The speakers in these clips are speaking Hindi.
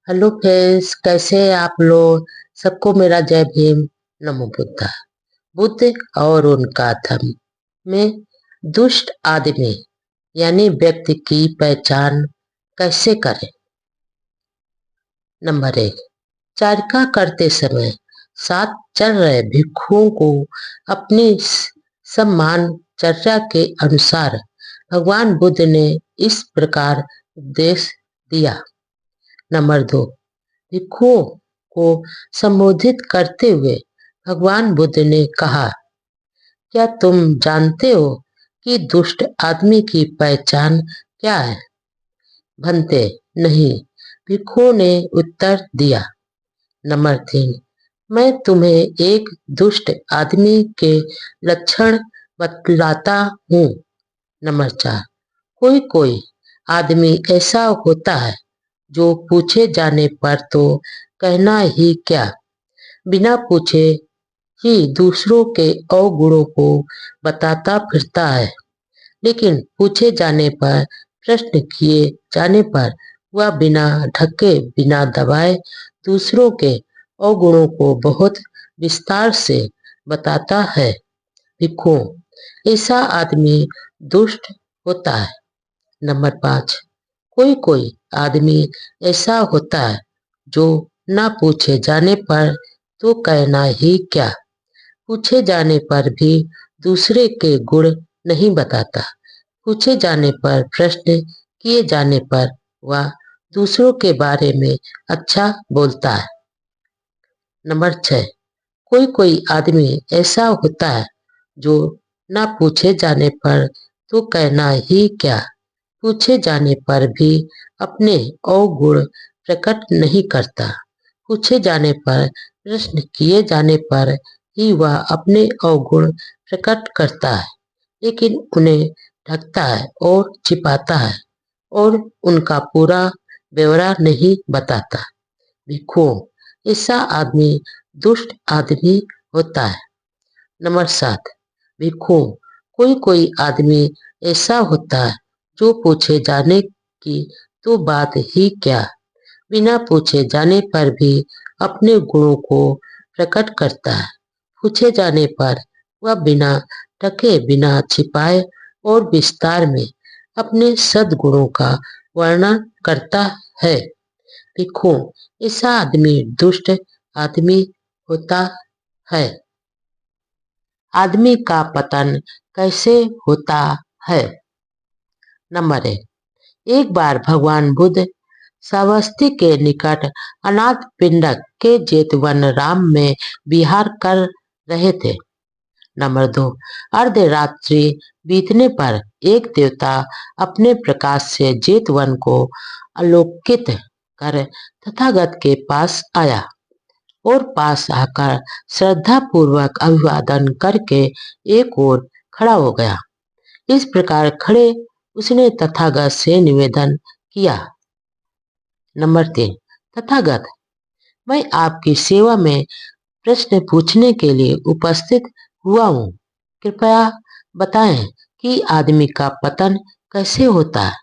हेलो फ्रेंड्स, कैसे हैं आप लोग। सबको मेरा जय भीम। नमो बुद्धा। बुद्ध और उनका धर्म में दुष्ट आदमी यानी व्यक्ति की पहचान कैसे करें। नंबर 1, चारिका करते समय साथ चल रहे भिक्षुओं को अपनी सम्मान चर्चा के अनुसार भगवान बुद्ध ने इस प्रकार उपदेश दिया। नंबर 2, भिक्षुओं को संबोधित करते हुए भगवान बुद्ध ने कहा, क्या तुम जानते हो कि दुष्ट आदमी की पहचान क्या है। भन्ते, नहीं, भिक्षुओं ने उत्तर दिया। नंबर 3, मैं तुम्हें एक दुष्ट आदमी के लक्षण बतलाता हूँ। नंबर 4, कोई कोई आदमी ऐसा होता है जो पूछे जाने पर तो कहना ही क्या, बिना पूछे ही दूसरों के अवगुणों को बताता फिरता है, लेकिन पूछे जाने पर, प्रश्न किए जाने पर वह बिना ढके बिना दबाए दूसरों के अवगुणों को बहुत विस्तार से बताता है। लिखो, ऐसा आदमी दुष्ट होता है। नंबर 5, कोई कोई आदमी ऐसा होता है जो ना पूछे जाने पर तो कहना ही क्या, पूछे जाने पर भी दूसरे के गुण नहीं बताता, पूछे जाने पर, प्रश्न किए जाने पर वह दूसरों के बारे में अच्छा बोलता है। नंबर 6, कोई कोई आदमी ऐसा होता है जो ना पूछे जाने पर तो कहना ही क्या, पूछे जाने पर भी अपने अवगुण प्रकट नहीं करता, पूछे जाने पर, प्रश्न किए जाने पर ही वह अपने अवगुण प्रकट करता है, लेकिन उन्हें ढकता है और छिपाता है और उनका पूरा ब्यौरा नहीं बताता। भिक्षुओं, ऐसा आदमी दुष्ट आदमी होता है। नंबर 7, भिक्षुओं, कोई कोई आदमी ऐसा होता है जो पूछे जाने की तो बात ही क्या, बिना पूछे जाने पर भी अपने गुणों को प्रकट करता है, पूछे जाने पर वह बिना ढके बिना छिपाए और विस्तार में अपने सद्गुणों का वर्णन करता है। लिखो, ऐसा आदमी दुष्ट आदमी होता है। आदमी का पतन कैसे होता है। नंबर 1, एक बार भगवान बुद्ध श्रावस्ती के निकट अनाथ पिंडक के जेतवन राम में विहार कर रहे थे। नंबर 2, अर्धरात्रि बीतने पर एक देवता अपने प्रकाश से जेतवन को आलोकित कर तथागत के पास आया और पास आकर श्रद्धा पूर्वक अभिवादन करके एक ओर खड़ा हो गया। इस प्रकार खड़े उसने तथागत से निवेदन किया। नंबर 3, तथागत, मैं आपकी सेवा में प्रश्न पूछने के लिए उपस्थित हुआ हूँ। कृपया बताएं कि आदमी का पतन कैसे होता है।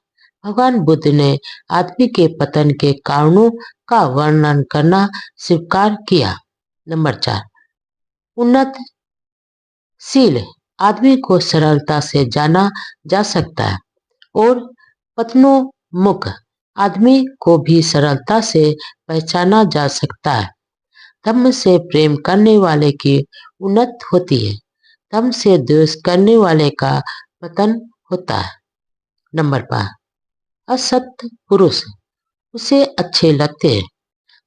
भगवान बुद्ध ने आदमी के पतन के कारणों का वर्णन करना स्वीकार किया। नंबर 4, उन्नतशील आदमी को सरलता से जाना जा सकता है और पतनोन्मुख आदमी को भी सरलता से पहचाना जा सकता है। धर्म से प्रेम करने वाले की उन्नति होती है, धर्म से द्वेष करने वाले का पतन होता है। नंबर 5, असत पुरुष उसे अच्छे लगते हैं,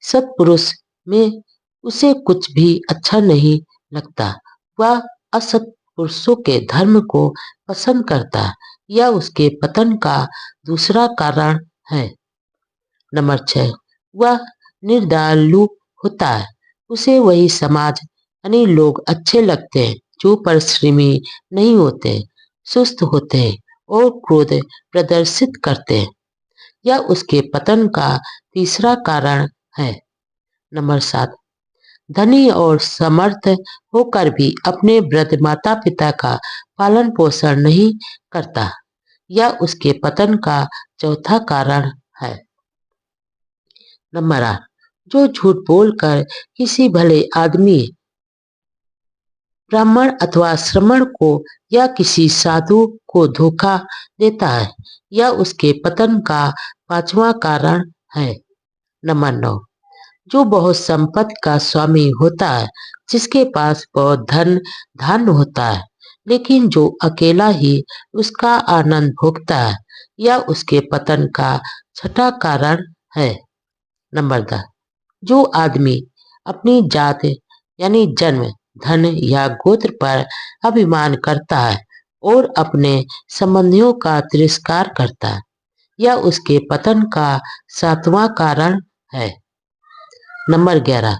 सत्पुरुष में उसे कुछ भी अच्छा नहीं लगता, वह असत पुरुषों के धर्म को पसंद करता है, यह उसके पतन का दूसरा कारण है। नंबर 6, वह निर्दयलु होता है, उसे वही समाज यानी लोग अच्छे लगते हैं जो परिश्रमी नहीं होते, सुस्त होते हैं और क्रोध प्रदर्शित करते हैं, यह उसके पतन का तीसरा कारण है। नंबर 7, धनी और समर्थ होकर भी अपने वृद्ध माता पिता का पालन पोषण नहीं करता, यह उसके पतन का चौथा कारण है। नंबर 8, जो झूठ बोलकर किसी भले आदमी, ब्राह्मण अथवा श्रमण को या किसी साधु को धोखा देता है, यह उसके पतन का पांचवा कारण है। नंबर 9, जो बहुत संपत्ति का स्वामी होता है, जिसके पास बहुत धन धान्य होता है, लेकिन जो अकेला ही उसका आनंद भोगता है, यह उसके पतन का छठा कारण है। नंबर 10, जो आदमी अपनी जात यानी जन्म, धन या गोत्र पर अभिमान करता है और अपने संबंधियों का तिरस्कार करता है, यह उसके पतन का सातवां कारण है। नंबर 11,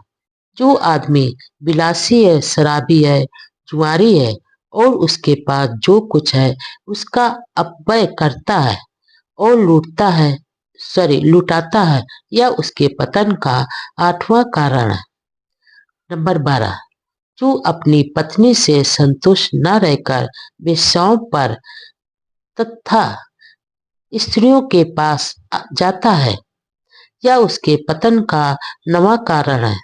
जो आदमी विलासी है, शराबी है, जुआरी है और उसके पास जो कुछ है उसका अपव्यय करता है और लुटाता है, यह उसके पतन का आठवां कारण है। नंबर 12, जो अपनी पत्नी से संतुष्ट न रहकर वेश्याओं पर तथा स्त्रियों के पास जाता है, यह उसके पतन का नवा कारण है।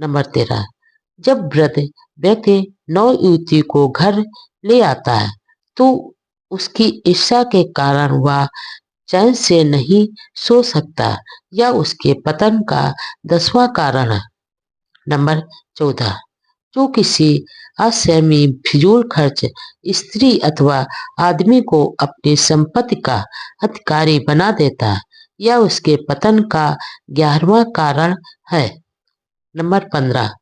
नंबर 13, जब वृद्ध व्यक्ति नव युवती को घर ले आता है तो उसकी ईर्ष्या के कारण वह चैन से नहीं सो सकता, यह उसके पतन का 10वां कारण है। नंबर 14, जो किसी असहमी फिजूल खर्च स्त्री अथवा आदमी को अपनी संपत्ति का अधिकारी बना देता है, यह उसके पतन का 11वां कारण है। नंबर 15,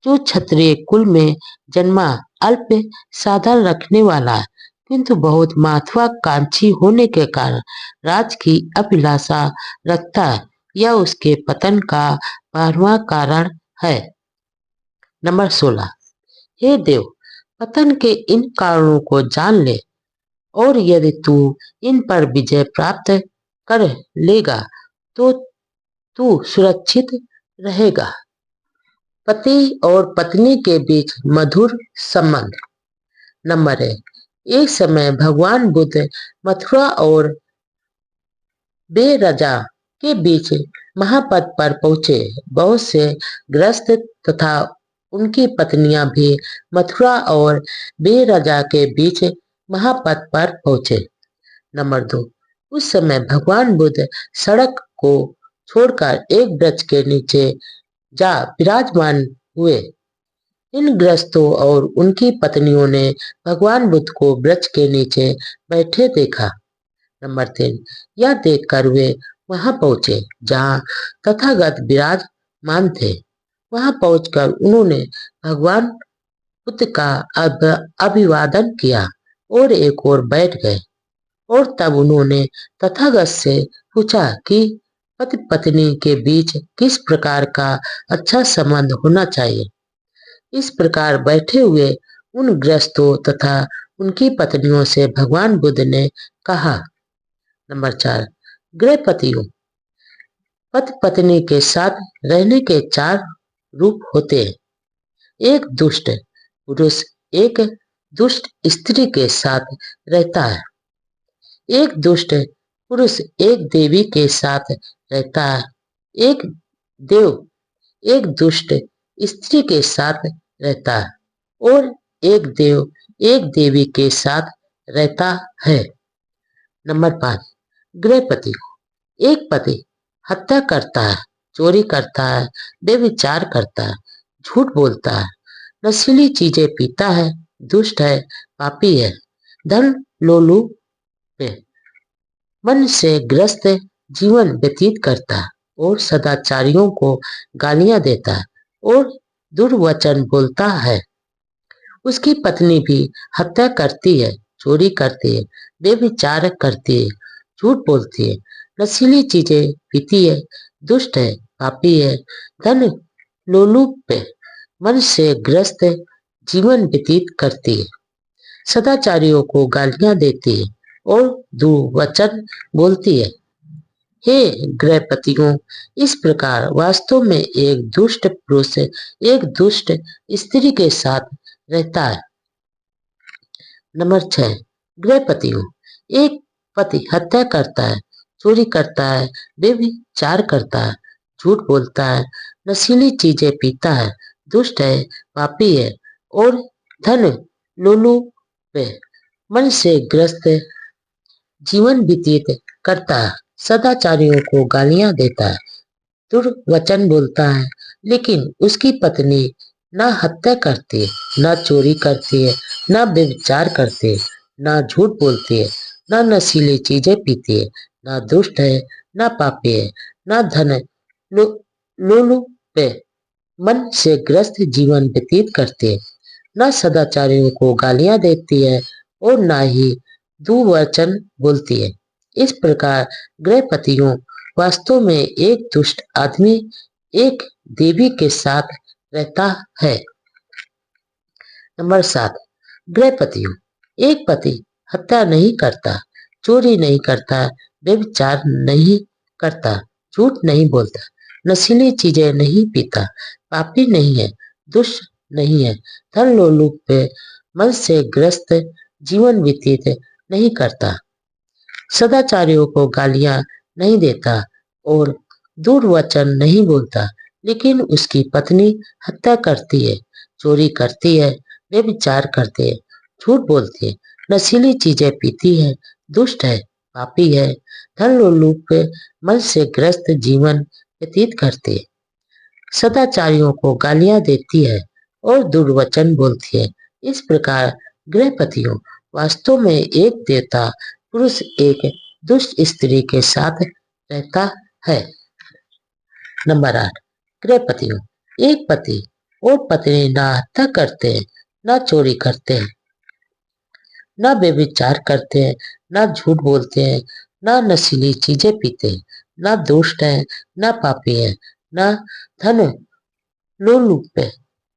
जो क्षत्रिय कुल में जन्मा, अल्प साधन रखने वाला है, किंतु बहुत महत्वाकांक्षी होने के कारण राज की अभिलाषा रखता है, यह उसके पतन का 12वां कारण है। नंबर 16, हे देव, पतन के इन कारणों को जान ले और यदि तू इन पर विजय प्राप्त कर लेगा तो तू सुरक्षित रहेगा। पति और पत्नी के बीच मधुर संबंध। नंबर 1, एक समय भगवान बुद्ध मथुरा और बेरजा के बीच महापथ पर पहुंचे। बहुत से ग्रस्त तथा उनकी पत्नियां भी मथुरा और बेरजा के बीच महापथ पर पहुंचे। नंबर 2, उस समय भगवान बुद्ध सड़क को छोड़कर एक वृक्ष के नीचे जा विराजमान हुए। इन ग्रस्तों और उनकी पत्नियों ने भगवान बुद्ध को वृक्ष के नीचे बैठे देखा। नंबर 3, यह देखकर वे वहां पहुंचे जहां तथागत विराजमान थे। वहां पहुंचकर उन्होंने भगवान बुद्ध का अभिवादन किया और एक ओर बैठ गए और तब उन्होंने तथागत से पूछा कि पति पत्नी के बीच किस प्रकार का अच्छा संबंध होना चाहिए। इस प्रकार बैठे हुए उन ग्रस्तों तथा उनकी पत्नियों से भगवान बुद्ध ने कहा। नंबर 4, गृहपतियों, पति पत्नी के साथ रहने के 4 रूप होते हैं। एक दुष्ट पुरुष एक दुष्ट स्त्री के साथ रहता है। एक दुष्ट पुरुष एक देवी के साथ रहता है। एक देव एक दुष्ट स्त्री के साथ रहता है और एक देव एक देवी के साथ रहता है। नंबर 5, गृहपति। एक पति हत्या करता है, चोरी करता है, बेविचार करता है, झूठ बोलता है, नशीली चीजें पीता है, दुष्ट है, पापी है, धन लोलुप है, मन से ग्रस्त जीवन व्यतीत करता है और सदाचारियों को गालियां देता है और दुर्वचन बोलता है। उसकी पत्नी भी हत्या करती है, चोरी करती है, बेविचार करती है, झूठ बोलती है, नशीली चीजें पीती है, दुष्ट है, पापी है, धन लोलुप है, मन से ग्रस्त जीवन व्यतीत करती है, सदाचारियों को गालियां देती है और दुर्वचन बोलती है। हे गृहपतियों, इस प्रकार वास्तव में एक दुष्ट पुरुष एक दुष्ट स्त्री के साथ रहता है। नंबर 6, गृहपतियों, एक पति हत्या करता है, चोरी करता है, बेविचार करता है, झूठ बोलता है, नशीली चीजें पीता है, दुष्ट है, पापी है और धन लोलुप है, मन से ग्रस्त जीवन व्यतीत करता है, सदाचारियों को गालियां देता है, दुर्वचन बोलता है, लेकिन उसकी पत्नी ना हत्या करती है, ना चोरी करती है, ना व्यभिचार करती है, ना झूठ बोलती है, ना नशीली चीजें पीती है, ना दुष्ट है, ना पापी है, ना धन लोलुप है, मन से ग्रस्त जीवन व्यतीत करती है, ना सदाचारियों को गालियां देती है और ना ही दुर्वचन बोलती है। इस प्रकार गृहपतियों वास्तव में एक दुष्ट आदमी एक देवी के साथ रहता है। नंबर 7, गृहपतियों। एक पति हत्या नहीं करता, चोरी नहीं करता, व्यभिचार नहीं करता, झूठ नहीं बोलता, नशीली चीजें नहीं पीता, पापी नहीं है, दुष्ट नहीं है, धन लोलुप पे मन से ग्रस्त जीवन व्यतीत नहीं करता, सदाचारियों को गालियां नहीं देता और दुर्वचन नहीं बोलता, लेकिन उसकी पत्नी हत्या करती है, चोरी करती है, व्यभिचार करती है, झूठ बोलती है, नशीली चीजें पीती है, दुष्ट है, पापी है, धन लोलुप मन से ग्रस्त जीवन व्यतीत करती है, सदाचारियों को गालियां देती है और दुर्वचन बोलती है। इस प्रकार गृहपतियों वास्तव में एक देवता पुरुष एक दुष्ट स्त्री के साथ रहता है। नंबर 8, गृहपतियों। एक पति और पत्नी ना हत्या करते हैं, ना चोरी करते हैं, ना व्यभिचार करते हैं, ना झूठ बोलते हैं, ना नशीली चीजें पीते हैं, ना दुष्ट है, ना पापी है, ना धन लोलुप है,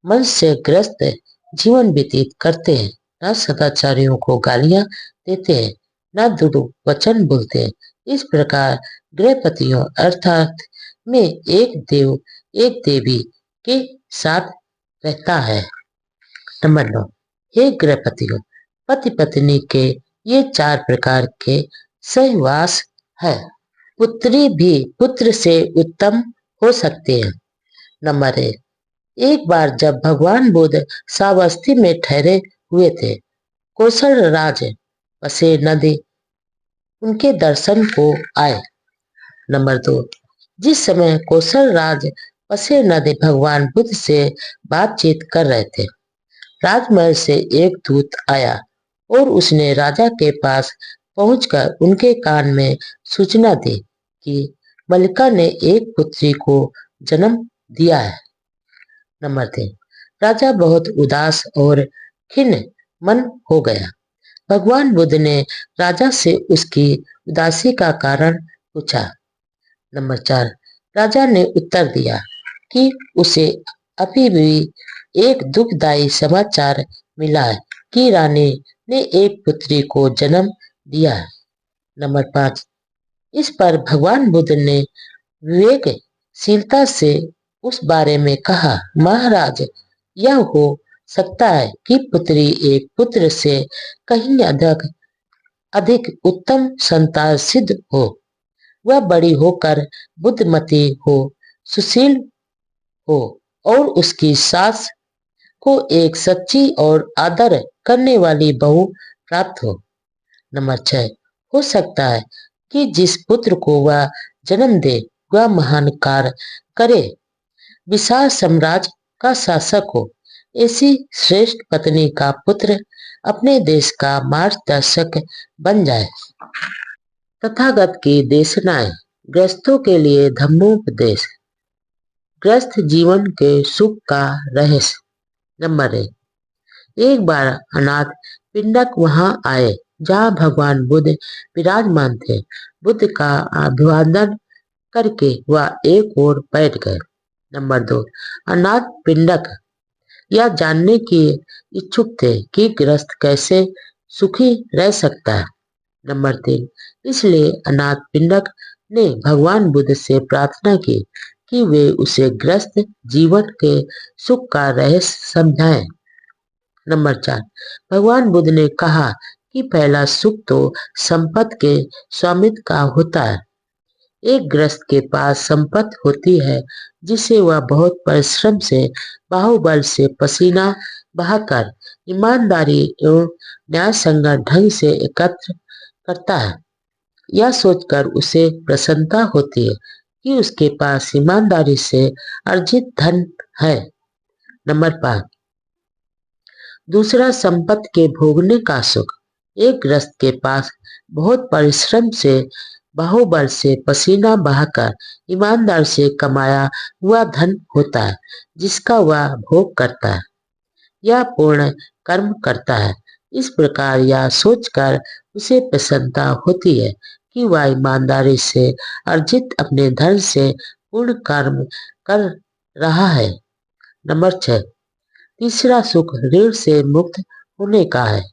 मन से ग्रस्त जीवन व्यतीत करते हैं, ना सदाचारियों को गालियां देते हैं, ना दुर्वचन बोलते हैं। इस प्रकार गृहपतियों अर्थात में एक देवी के साथ रहता है। नंबर 9, हे गृहपतियों, पति पत्नी के ये 4 प्रकार के सहवास है। पुत्री भी पुत्र से उत्तम हो सकते हैं। नंबर 1, एक बार जब भगवान बुद्ध सावस्ती में ठहरे हुए थे, कौशल राज पसे नदी उनके दर्शन को आए। नंबर 2, जिस समय कौशल राज पसे नदी भगवान बुद्ध से बातचीत कर रहे थे, राजमहल से एक दूत आया और उसने राजा के पास पहुंचकर उनके कान में सूचना दी कि मल्लिका ने एक पुत्री को जन्म दिया है। नंबर 3, राजा बहुत उदास और खिन्न मन हो गया। भगवान बुद्ध ने राजा से उसकी उदासी का कारण पूछा। नंबर 4, राजा ने उत्तर दिया कि उसे अभी भी एक दुखदायी समाचार मिला है कि रानी ने एक पुत्री को जन्म दिया है। नंबर 5, इस पर भगवान बुद्ध ने विवेकशीलता से उस बारे में कहा, महाराज, यह हो सकता है कि पुत्री एक पुत्र से कहीं अधिक उत्तम संतान सिद्ध हो। वह बड़ी होकर बुद्धिमती हो, सुशील हो और उसकी सास को एक सच्ची और आदर करने वाली बहू प्राप्त हो। नंबर 6, हो सकता है कि जिस पुत्र को वह जन्म दे वह महान कार्य करे, विशाल साम्राज्य का शासक हो। ऐसी श्रेष्ठ पत्नी का पुत्र अपने देश का मार्गदर्शक बन जाए। तथागत की देशनाएं, गृहस्थों के लिए धर्मोपदेश, गृहस्थ जीवन के सुख का रहस्य। नंबर 1, एक बार अनाथ पिंडक वहां आए जहां भगवान बुद्ध विराजमान थे। बुद्ध का अभिवादन करके वह एक ओर बैठ गए। नंबर 2, अनाथ पिंडक यह जानने के इच्छुक थे कि गृहस्थ कैसे सुखी रह सकता है। नंबर 3, इसलिए अनाथ पिंडक ने भगवान बुद्ध से प्रार्थना की कि वे उसे गृहस्थ जीवन के सुख का रहस्य समझाएं। नंबर 4, भगवान बुद्ध ने कहा कि पहला सुख तो संपत्ति के स्वामित्व का होता है। एक गृहस्थ के पास संपत्ति होती है जिसे वह बहुत परिश्रम से, बाहुबल से, पसीना बहाकर, ईमानदारी एवं न्याय संगत ढंग से एकत्र करता है। यह सोचकर उसे प्रसन्नता होती है कि उसके पास ईमानदारी से अर्जित धन है। नंबर 5, दूसरा संपत्ति के भोगने का सुख। एक गृहस्थ के पास बहुत परिश्रम से, बाहुबल से, पसीना बहाकर, ईमानदार से कमाया हुआ धन होता है जिसका वह भोग करता है या पूर्ण कर्म करता है। इस प्रकार यह सोचकर उसे प्रसन्नता होती है कि वह ईमानदारी से अर्जित अपने धन से पूर्ण कर्म कर रहा है। नंबर 6, तीसरा सुख ऋण से मुक्त होने का है।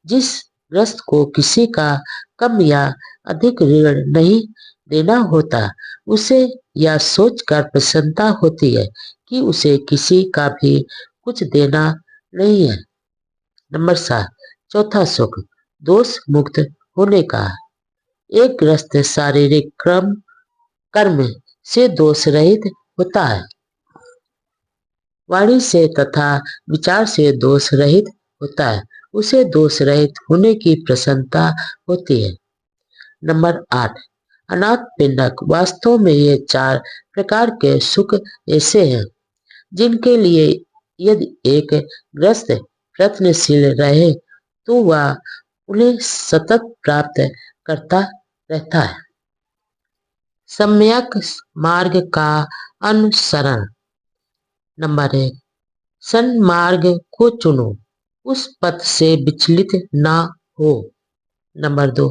जिस ग्रस्त को किसी का कम या अधिक ऋण नहीं देना होता, उसे यह सोचकर प्रसन्नता होती है कि उसे किसी का भी कुछ देना नहीं है। नंबर 7, चौथा सुख दोष मुक्त होने का है। एक ग्रस्त शारीरिक कर्म से दोष रहित होता है, वाणी से तथा विचार से दोष रहित होता है। उसे दोष रहित होने की प्रसन्नता होती है। नंबर 8, अनाथ पिंडक। वास्तव में ये 4 प्रकार के सुख ऐसे हैं जिनके लिए यदि एक ग्रस्त प्रयत्नशील रहे तो वह उन्हें सतत प्राप्त करता रहता है। सम्यक मार्ग का अनुसरण। नंबर 1, सन्मार्ग को चुनो, उस पथ से विचलित ना हो। नंबर 2,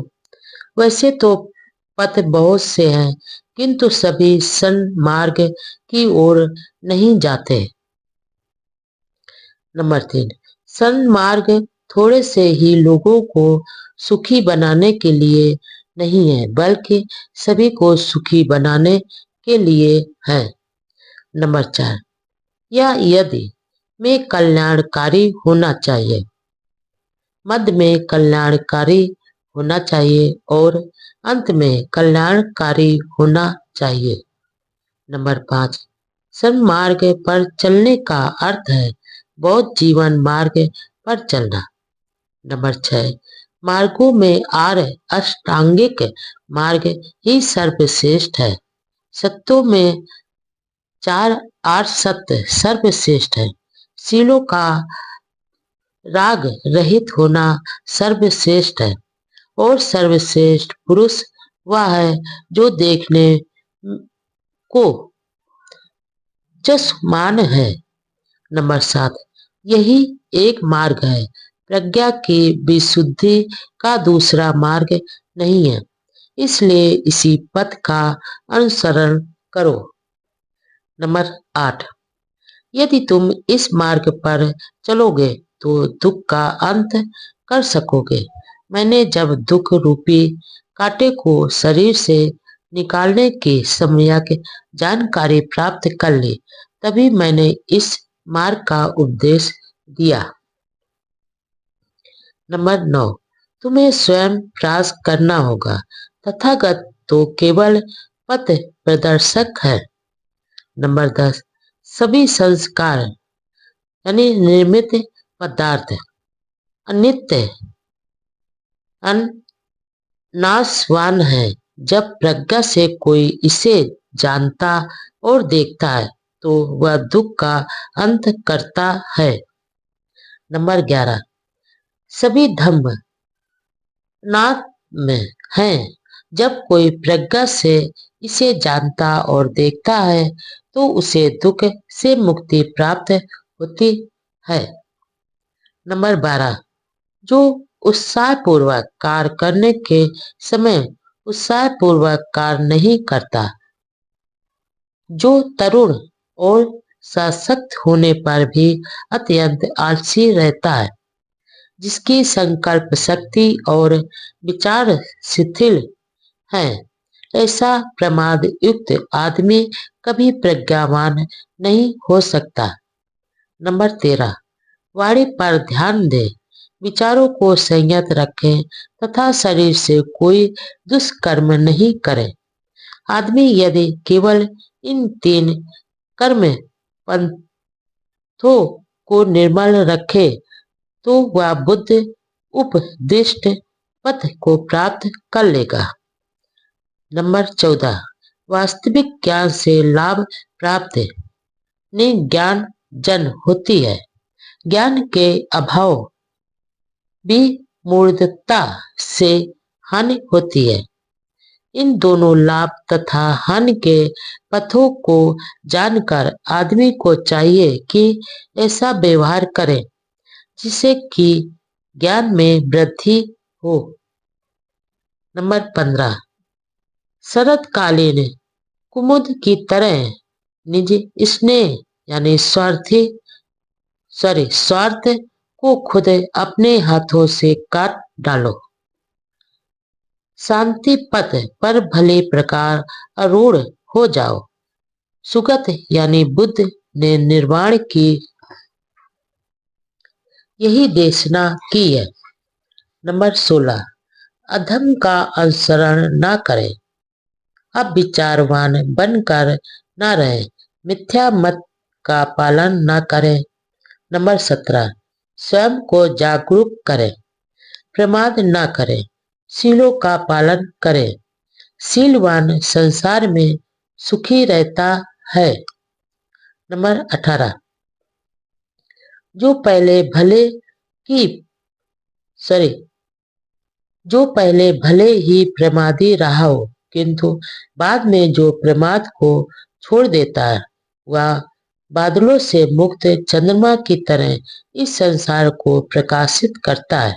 वैसे तो पथ बहुत से हैं किंतु सभी सन्मार्ग की ओर नहीं जाते। नंबर 3, सन्मार्ग थोड़े से ही लोगों को सुखी बनाने के लिए नहीं है बल्कि सभी को सुखी बनाने के लिए है। नंबर 4, या यदि में कल्याणकारी होना चाहिए, मध्य में कल्याणकारी होना चाहिए और अंत में कल्याणकारी होना चाहिए। नंबर 5, सन्मार्ग पर चलने का अर्थ है बौद्ध जीवन मार्ग पर चलना। नंबर 6, मार्गों में अष्टांगिक मार्ग ही सर्वश्रेष्ठ है। सत्यों में 4 8 सत्य सर्वश्रेष्ठ है। शीलों का राग रहित होना सर्वश्रेष्ठ है और सर्वश्रेष्ठ पुरुष वह है जो देखने को चश्मान है। नंबर 7, यही एक मार्ग है, प्रज्ञा की विशुद्धि का दूसरा मार्ग नहीं है, इसलिए इसी पथ का अनुसरण करो। नंबर 8, यदि तुम इस मार्ग पर चलोगे तो दुख का अंत कर सकोगे। मैंने जब दुख रूपी कांटे को शरीर से निकालने की सम्यक जानकारी प्राप्त कर ली, तभी मैंने इस मार्ग का उपदेश दिया। नंबर 9, तुम्हें स्वयं प्रयास करना होगा। तथागत तो केवल पथ प्रदर्शक है। नंबर 10, सभी संस्कार यानी निर्मित पदार्थ अनित्य नाशवान है। जब प्रज्ञा से कोई इसे जानता और देखता है तो वह दुख का अंत करता है। नंबर 11, सभी धर्म नाथ में है। जब कोई प्रज्ञा से इसे जानता और देखता है तो उसे दुख से मुक्ति प्राप्त होती है। नंबर 12, जो उत्साहपूर्वक कार्य करने के समय उत्साहपूर्वक कार्य नहीं करता, जो तरुण और सशक्त होने पर भी अत्यंत आलसी रहता है, जिसकी संकल्प शक्ति और विचार शिथिल है, ऐसा प्रमाद युक्त आदमी कभी प्रज्ञावान नहीं हो सकता। नंबर 13, वाणी पर ध्यान दे, विचारों को संयत रखें तथा शरीर से कोई दुष्कर्म नहीं करें। आदमी यदि केवल इन तीन कर्म पंथों को निर्मल रखे तो वह बुद्ध उपदिष्ट पथ को प्राप्त कर लेगा। नंबर 14, वास्तविक ज्ञान से लाभ प्राप्त ज्ञान जन होती है। ज्ञान के अभाव विमूढ़ता से हानि होती है। इन दोनों लाभ तथा हानि के पथों को जानकर आदमी को चाहिए कि ऐसा व्यवहार करे जिससे कि ज्ञान में वृद्धि हो। नंबर 15, शरतकालीन कुमुद की तरह निज स्नेह यानी स्वार्थ को खुद अपने हाथों से काट डालो। शांति पथ पर भले प्रकार आरूढ़ हो जाओ। सुगत यानी बुद्ध ने निर्वाण की यही देशना की है। नंबर 16, अधम का अनुसरण न करें, अब विचारवान बनकर न रहे, मिथ्या मत का पालन न करें। नंबर 17, स्वयं को जागरूक करें, प्रमाद न करें, शीलों का पालन करें। शीलवान संसार में सुखी रहता है। नंबर 18, जो पहले भले ही प्रमादी रहा हो किंतु बाद में जो प्रमाद को छोड़ देता है वह बादलों से मुक्त चंद्रमा की तरह इस संसार को प्रकाशित करता है।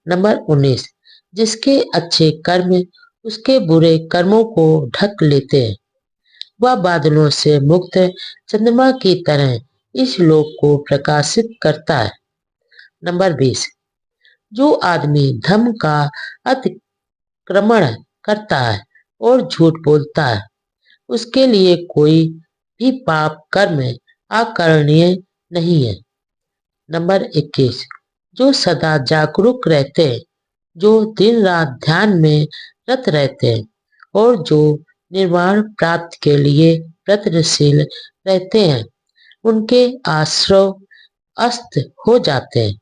नंबर 19, जिसके अच्छे कर्म उसके बुरे कर्मों को ढक लेते हैं वह बादलों से मुक्त चंद्रमा की तरह इस लोक को प्रकाशित करता है। नंबर 20, जो आदमी धर्म का अतिक्रमण करता है और झूठ बोलता है उसके लिए कोई भी पाप कर्म आकरणीय नहीं है। नंबर 21, जो सदा जागरूक रहते हैं, जो दिन रात ध्यान में रत रहते हैं और जो निर्वाण प्राप्ति के लिए प्रयत्नशील रहते हैं उनके आश्रय अस्त हो जाते हैं।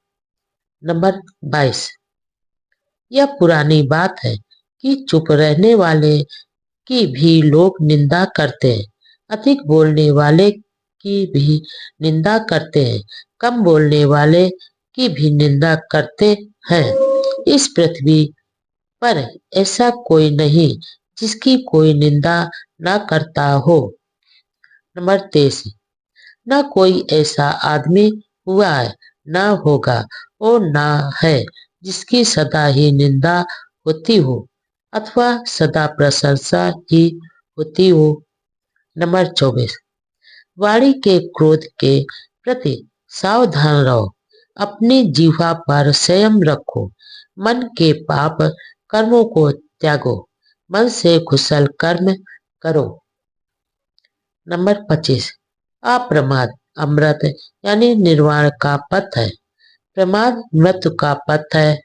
नंबर 22, यह पुरानी बात है कि चुप रहने वाले की भी लोग निंदा करते हैं, अधिक बोलने वाले की भी निंदा करते हैं, कम बोलने वाले की भी निंदा करते हैं। इस पृथ्वी पर ऐसा कोई नहीं जिसकी कोई निंदा न करता हो। नंबर 23, न कोई ऐसा आदमी हुआ है, न होगा और न है जिसकी सदा ही निंदा होती हो अथवा सदा प्रशंसा ही होती हो। नंबर 24, वाणी के क्रोध के प्रति सावधान रहो, अपनी जीवा पर संयम रखो, मन के पाप कर्मों को त्यागो, मन से कुशल कर्म करो। नंबर 25, अप्रमाद अमृत यानी निर्वाण का पथ है, प्रमाद मृत्यु का पथ है।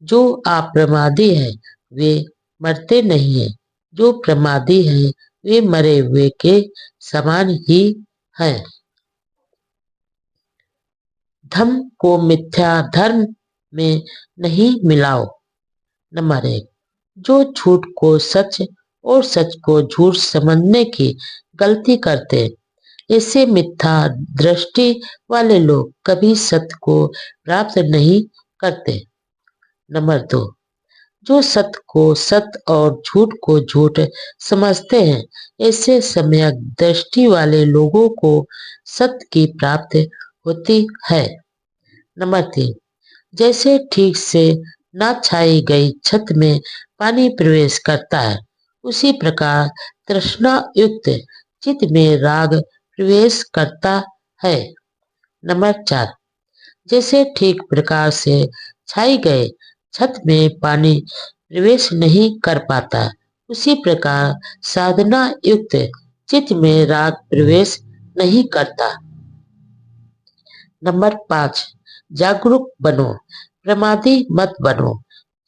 जो अप्रमादी है वे मरते नहीं है, जो प्रमादी है वे मरे हुए के समान ही हैं। धर्म को मिथ्या धर्म में नहीं मिलाओ। नंबर 1, जो झूठ को सच और सच को झूठ समझने की गलती करते ऐसे मिथ्या दृष्टि वाले लोग कभी सत्य को प्राप्त नहीं करते। नंबर 2, जो सत्य को सत्य और झूठ को झूठ समझते हैं ऐसे सम्यक दृष्टि वाले लोगों को सत्य की प्राप्ति होती है। नंबर 3, जैसे ठीक से न छाई गई छत में पानी प्रवेश करता है उसी प्रकार तृष्णा युक्त चित्त में राग प्रवेश करता है। नंबर 4, जैसे ठीक प्रकार से छाई गए छत में पानी प्रवेश नहीं कर पाता उसी प्रकार साधना युक्त चित्त में राग प्रवेश नहीं करता। नंबर 5, जागरूक बनो, प्रमादी मत बनो,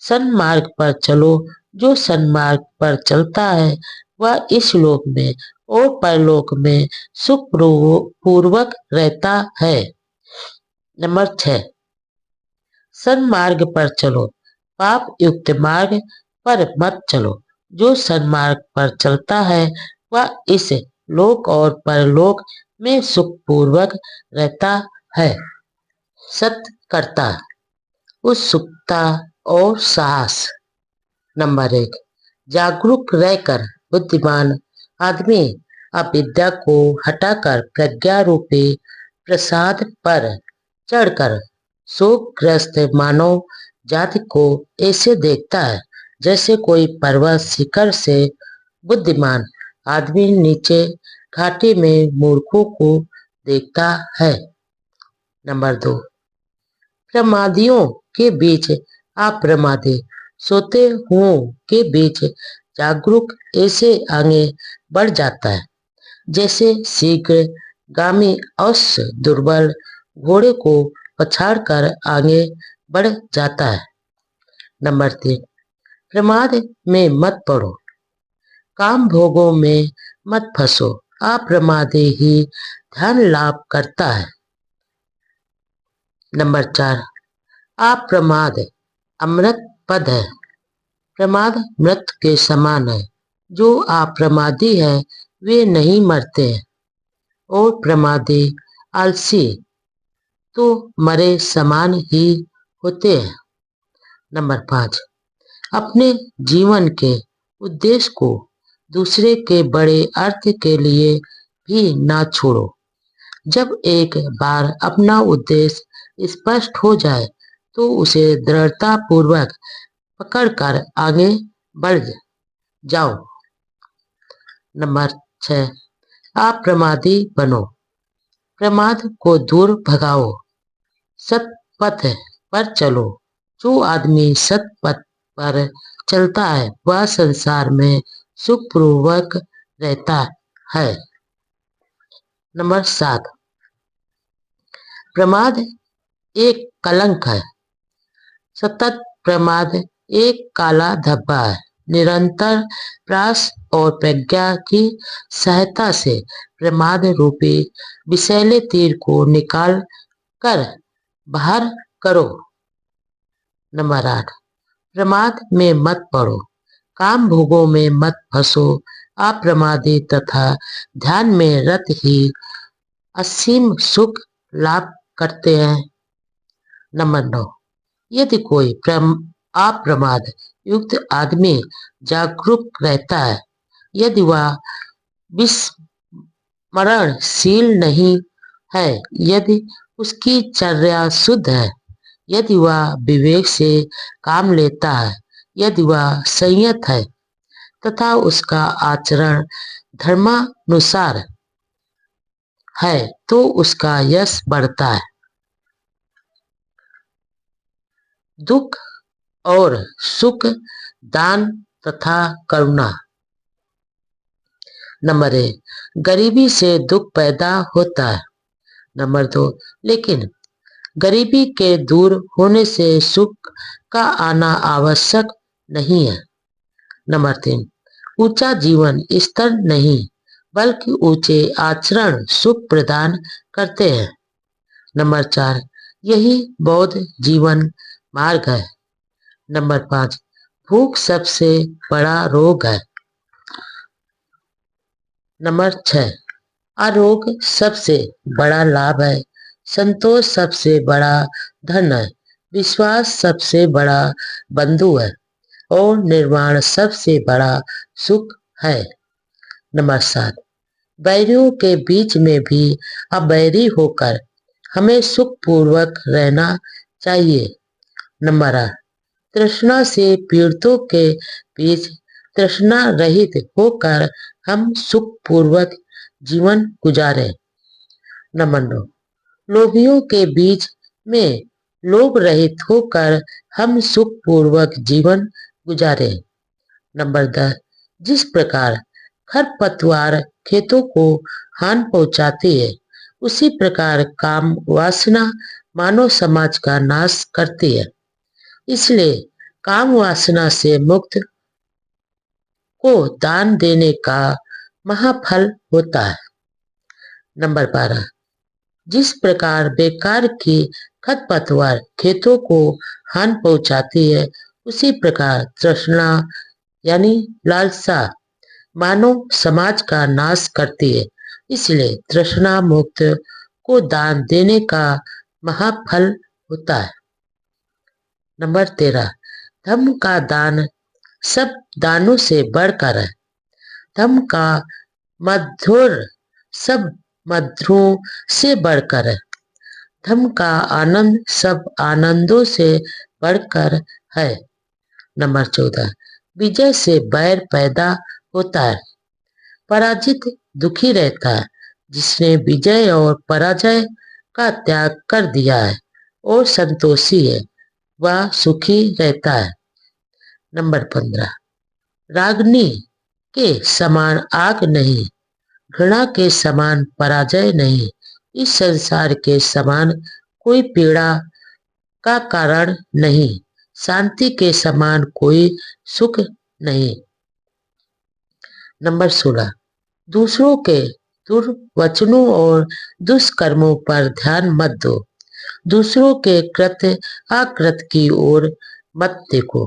सन्मार्ग पर चलो, जो सन्मार्ग पर चलता है वह इस लोक में और परलोक में सुख पूर्वक रहता है। नंबर 6, सन्मार्ग पर चलो, पाप युक्त मार्ग पर मत चलो। जो सन्मार्ग पर चलता है वह इस लोक और परलोक में सुख पूर्वक रहता है। सत्कर्ता, उत्सुकता और साहस। नंबर 1, जागरूक रहकर बुद्धिमान आदमी अविद्या को हटाकर प्रज्ञा रूपी प्रसाद पर चढ़कर शोकग्रस्त मानव जाति को ऐसे देखता है जैसे कोई पर्वत शिखर से बुद्धिमान आदमी नीचे घाटी में मूर्खों को देखता है। नंबर 2, प्रमादियों के बीच अप्रमादी, सोते हुओं के बीच जागरूक ऐसे आगे बढ़ जाता है जैसे शीघ्र गामी अश्व दुर्बल घोड़े को पछाड़कर आगे बढ़ जाता है। नंबर 3, प्रमाद में मत पड़ो, काम भोगों में मत फंसो, अप्रमादी ही ध्यान लाभ करता है। नंबर 4, अप्रमाद अमृत पद है, प्रमाद मृत के समान है। जो अप्रमादी है वे नहीं मरते हैं और प्रमादी आलसी तो मरे समान ही होते हैं। नंबर 5, अपने जीवन के उद्देश्य को दूसरे के बड़े अर्थ के लिए भी ना छोड़ो। जब एक बार अपना उद्देश्य स्पष्ट हो जाए तो उसे दृढ़ता पूर्वक पकड़कर आगे बढ़ जाओ। नंबर 6, अप्रमादी बनो, प्रमाद को दूर भगाओ, सत्पथ पर चलो। जो आदमी सत्पथ पर चलता है वह संसार में सुखपूर्वक रहता है। नंबर 7, प्रमाद एक कलंक है, सतत प्रमाद एक काला धब्बा है। निरंतर प्रयास और प्रज्ञा की सहायता से प्रमाद रूपी विषैले तीर को निकाल कर बाहर करो। नंबर 8, प्रमाद में मत पड़ो, काम भोगों में मत फंसो, अप्रमादी तथा ध्यान में रत ही असीम सुख लाभ करते हैं। नंबर 9, यदि कोई अप्रमाद युक्त आदमी जागरूक रहता है, यदि वह विस्मरणशील नहीं है, यदि उसकी चर्या शुद्ध है, यदि वह विवेक से काम लेता है, यदि वह संयत है तथा उसका आचरण धर्मानुसार है तो उसका यश बढ़ता है। दुख और सुख, दान तथा करुणा। नंबर 1, गरीबी से दुख पैदा होता है। नंबर 2, लेकिन गरीबी के दूर होने से सुख का आना आवश्यक नहीं है। नंबर 3, ऊंचा जीवन स्तर नहीं बल्कि ऊंचे आचरण सुख प्रदान करते हैं। नंबर 4, यही बौद्ध जीवन मार्ग है। नंबर 5, भूख सबसे बड़ा रोग है। नंबर 6, आरोग सबसे बड़ा लाभ है, संतोष सबसे बड़ा धन है, विश्वास सबसे बड़ा बंधु है और निर्वाण सबसे बड़ा सुख है। नंबर 7, बैरियों के बीच में भी अबैरी होकर हमें सुख पूर्वक रहना चाहिए। नंबर 8, तृष्णा से पीड़ितों के बीच तृष्णा रहित होकर हम सुख पूर्वक जीवन गुजारे। नंबर 9, लोभियों के बीच में लोभ रहित होकर हम सुख पूर्वक जीवन गुजारे। नंबर 10, जिस प्रकार खरपतवार खेतों को हानि पहुंचाती है उसी प्रकार काम वासना मानव समाज का नाश करती है। इसलिए काम वासना से मुक्त को दान देने का महाफल होता है। नंबर 12, जिस प्रकार बेकार की खरपतवार खेतों को हानि पहुंचाती है, उसी प्रकार तृष्णा यानी लालसा मानव समाज का नाश करती है। इसलिए तृष्णा मुक्त को दान देने का महाफल होता है। नंबर 13, धर्म का दान सब दानों से बढ़कर है। धर्म का मधुर सब मधुरों से बढ़कर है। धर्म का आनंद सब आनंदों से बढ़कर है। नंबर 14, विजय से बैर पैदा होता है। पराजित दुखी रहता है। जिसने विजय और पराजय का त्याग कर दिया है और संतोषी है, वह सुखी रहता है। नंबर 15, रागनी के समान आग नहीं, घृणा के समान पराजय नहीं, इस संसार के समान कोई पीड़ा का कारण नहीं, शांति के समान कोई सुख नहीं। नंबर 16, दूसरों के दुर्वचनों और दुष्कर्मों पर ध्यान मत दो। दूसरों के कृत्य आकृत की ओर मत देखो,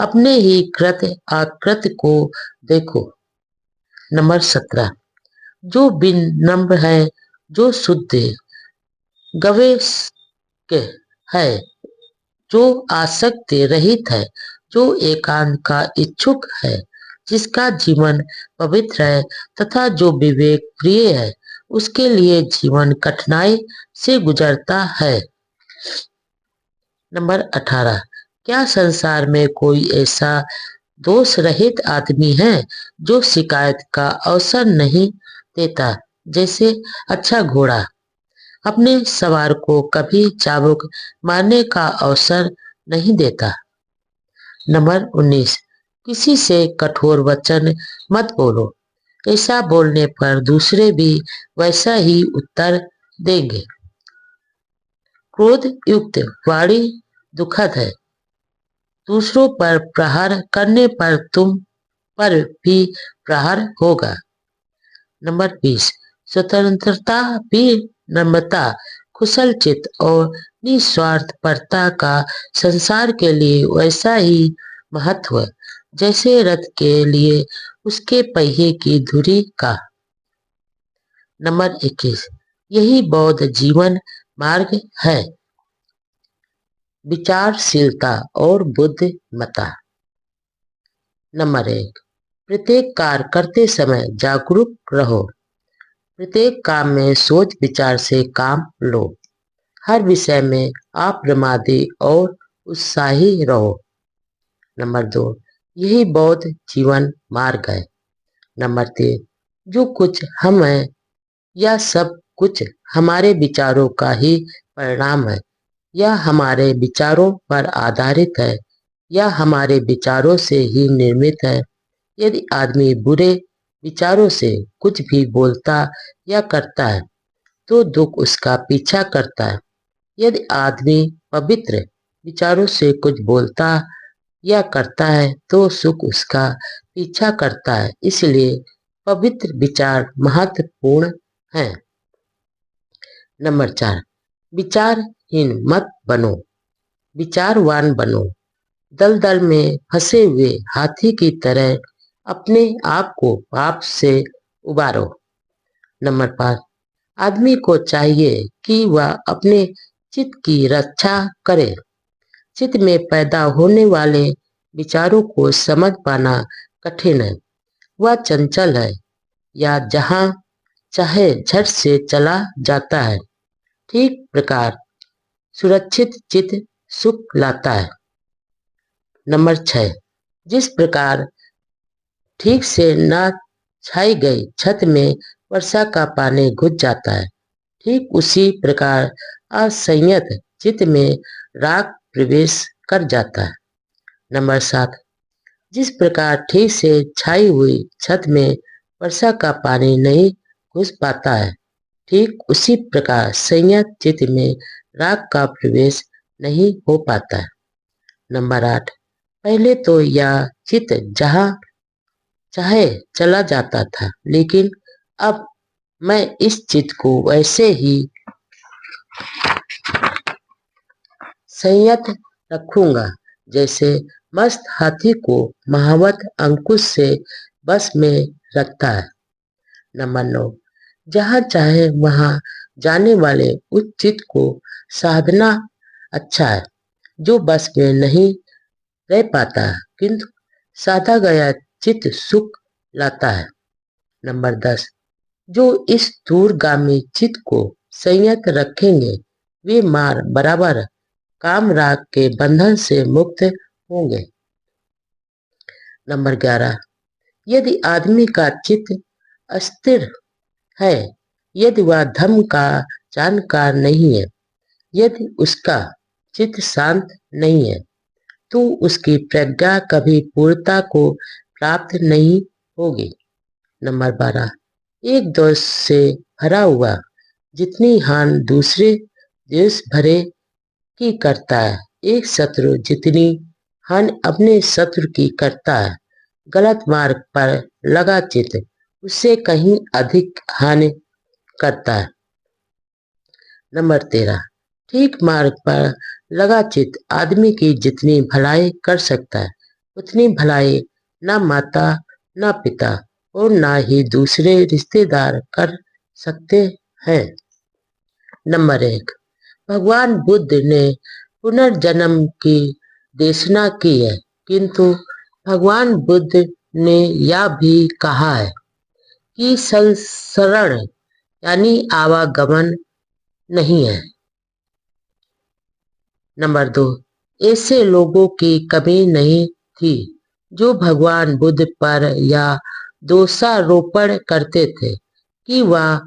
अपने ही कृत्य आकृत को देखो। नंबर 17, जो विनम्र है, जो शुद्ध है, गवेश के है, जो आसक्ति रहित है, जो एकांत का इच्छुक है, जिसका जीवन पवित्र है तथा जो विवेक प्रिय है, उसके लिए जीवन कठिनाई से गुजरता है। नंबर 18, क्या संसार में कोई ऐसा दोष रहित आदमी है जो शिकायत का अवसर नहीं देता? जैसे अच्छा घोड़ा अपने सवार को कभी चाबुक मारने का अवसर नहीं देता। नंबर 19, किसी से कठोर वचन मत बोलो, ऐसा बोलने पर दूसरे भी वैसा ही उत्तर देंगे। क्रोध युक्त वाणी दुखद है, दूसरों पर प्रहार करने पर तुम पर भी प्रहार होगा। नंबर 20, स्वतंत्रता भी नम्रता, कुशल चित्त और निस्वार्थ परता का संसार के लिए वैसा ही महत्व जैसे रथ के लिए उसके पहिए की धुरी का। नंबर 21, यही बौद्ध जीवन मार्ग है, विचारशीलता और बुद्धिमत्ता। नंबर 1, प्रत्येक कार्य करते समय जागरूक रहो। प्रत्येक काम में सोच विचार से काम लो। हर विषय में आप प्रमादी और उत्साही रहो। नंबर 2, यही बौद्ध जीवन मार्ग है। नंबर 3, जो कुछ हम हैं या सब कुछ हमारे विचारों का ही परिणाम है, या हमारे विचारों पर आधारित है, या हमारे विचारों से ही निर्मित है। यदि आदमी बुरे विचारों से कुछ भी बोलता या करता है तो दुख उसका पीछा करता है। यदि आदमी पवित्र विचारों से कुछ बोलता या करता है तो सुख उसका पीछा करता है। इसलिए पवित्र विचार महत्वपूर्ण है। नंबर 4, विचारहीन मत बनो, विचारवान बनो। दलदल में फंसे हुए हाथी की तरह अपने आप को पाप से उबारो। नंबर 5, आदमी को चाहिए कि वह अपने चित्त की रक्षा करे। चित्त में पैदा होने वाले विचारों को समझ पाना कठिन है। वह चंचल है या जहां चाहे झट से चला जाता है। ठीक प्रकार सुरक्षित चित्त सुख लाता है। नंबर 6, जिस प्रकार ठीक से न छाई गई छत में वर्षा का पानी घुस जाता है, ठीक उसी प्रकार असंयत चित्त में राग प्रवेश कर जाता है। नंबर 7, जिस प्रकार ठीक से छाई हुई छत में वर्षा का पानी नहीं घुस पाता है, ठीक उसी प्रकार संयत चित्त में राग का प्रवेश नहीं हो पाता है। नंबर 8, पहले तो यह चित्त जहाँ चाहे चला जाता था, लेकिन अब मैं इस चित्त को वैसे ही संयत रखूंगा जैसे मस्त हाथी को महावत अंकुश से बस में रखता है। नंबर 9, जहाँ चाहे वहाँ जाने वाले उस चित्त को साधना अच्छा है, जो बस में नहीं रह पाता है, किंतु साधा गया चित्त सुख लाता है। नंबर 10, जो इस दूरगामी चित्त को संयत रखेंगे वे मार बराबर काम राग के बंधन से मुक्त होंगे। नंबर 11, यदि आदमी का चित्त अस्थिर है, यदि वह धर्म का जानकार नहीं है, यदि उसका चित्त शांत नहीं है, तो उसकी प्रज्ञा कभी पूर्णता को प्राप्त नहीं होगी। नंबर 12, एक दोष से भरा हुआ जितनी हानि दूसरे देश भरे की करता है, एक शत्रु जितनी हानि अपने शत्रु की करता है, गलत मार्ग पर लगा चित्त उससे कहीं अधिक हानि करता है। नंबर 13, ठीक मार्ग पर लगा चित्त आदमी की जितनी भलाई कर सकता है, उतनी भलाई न माता, न पिता और न ही दूसरे रिश्तेदार कर सकते हैं। नंबर 1, भगवान बुद्ध ने पुनर्जन्म की देशना की है, किंतु भगवान बुद्ध ने यह भी कहा है कि संसरण यानी आवागमन नहीं है। नंबर 2, ऐसे लोगों की कमी नहीं थी जो भगवान बुद्ध पर या दोषारोपण करते थे कि वह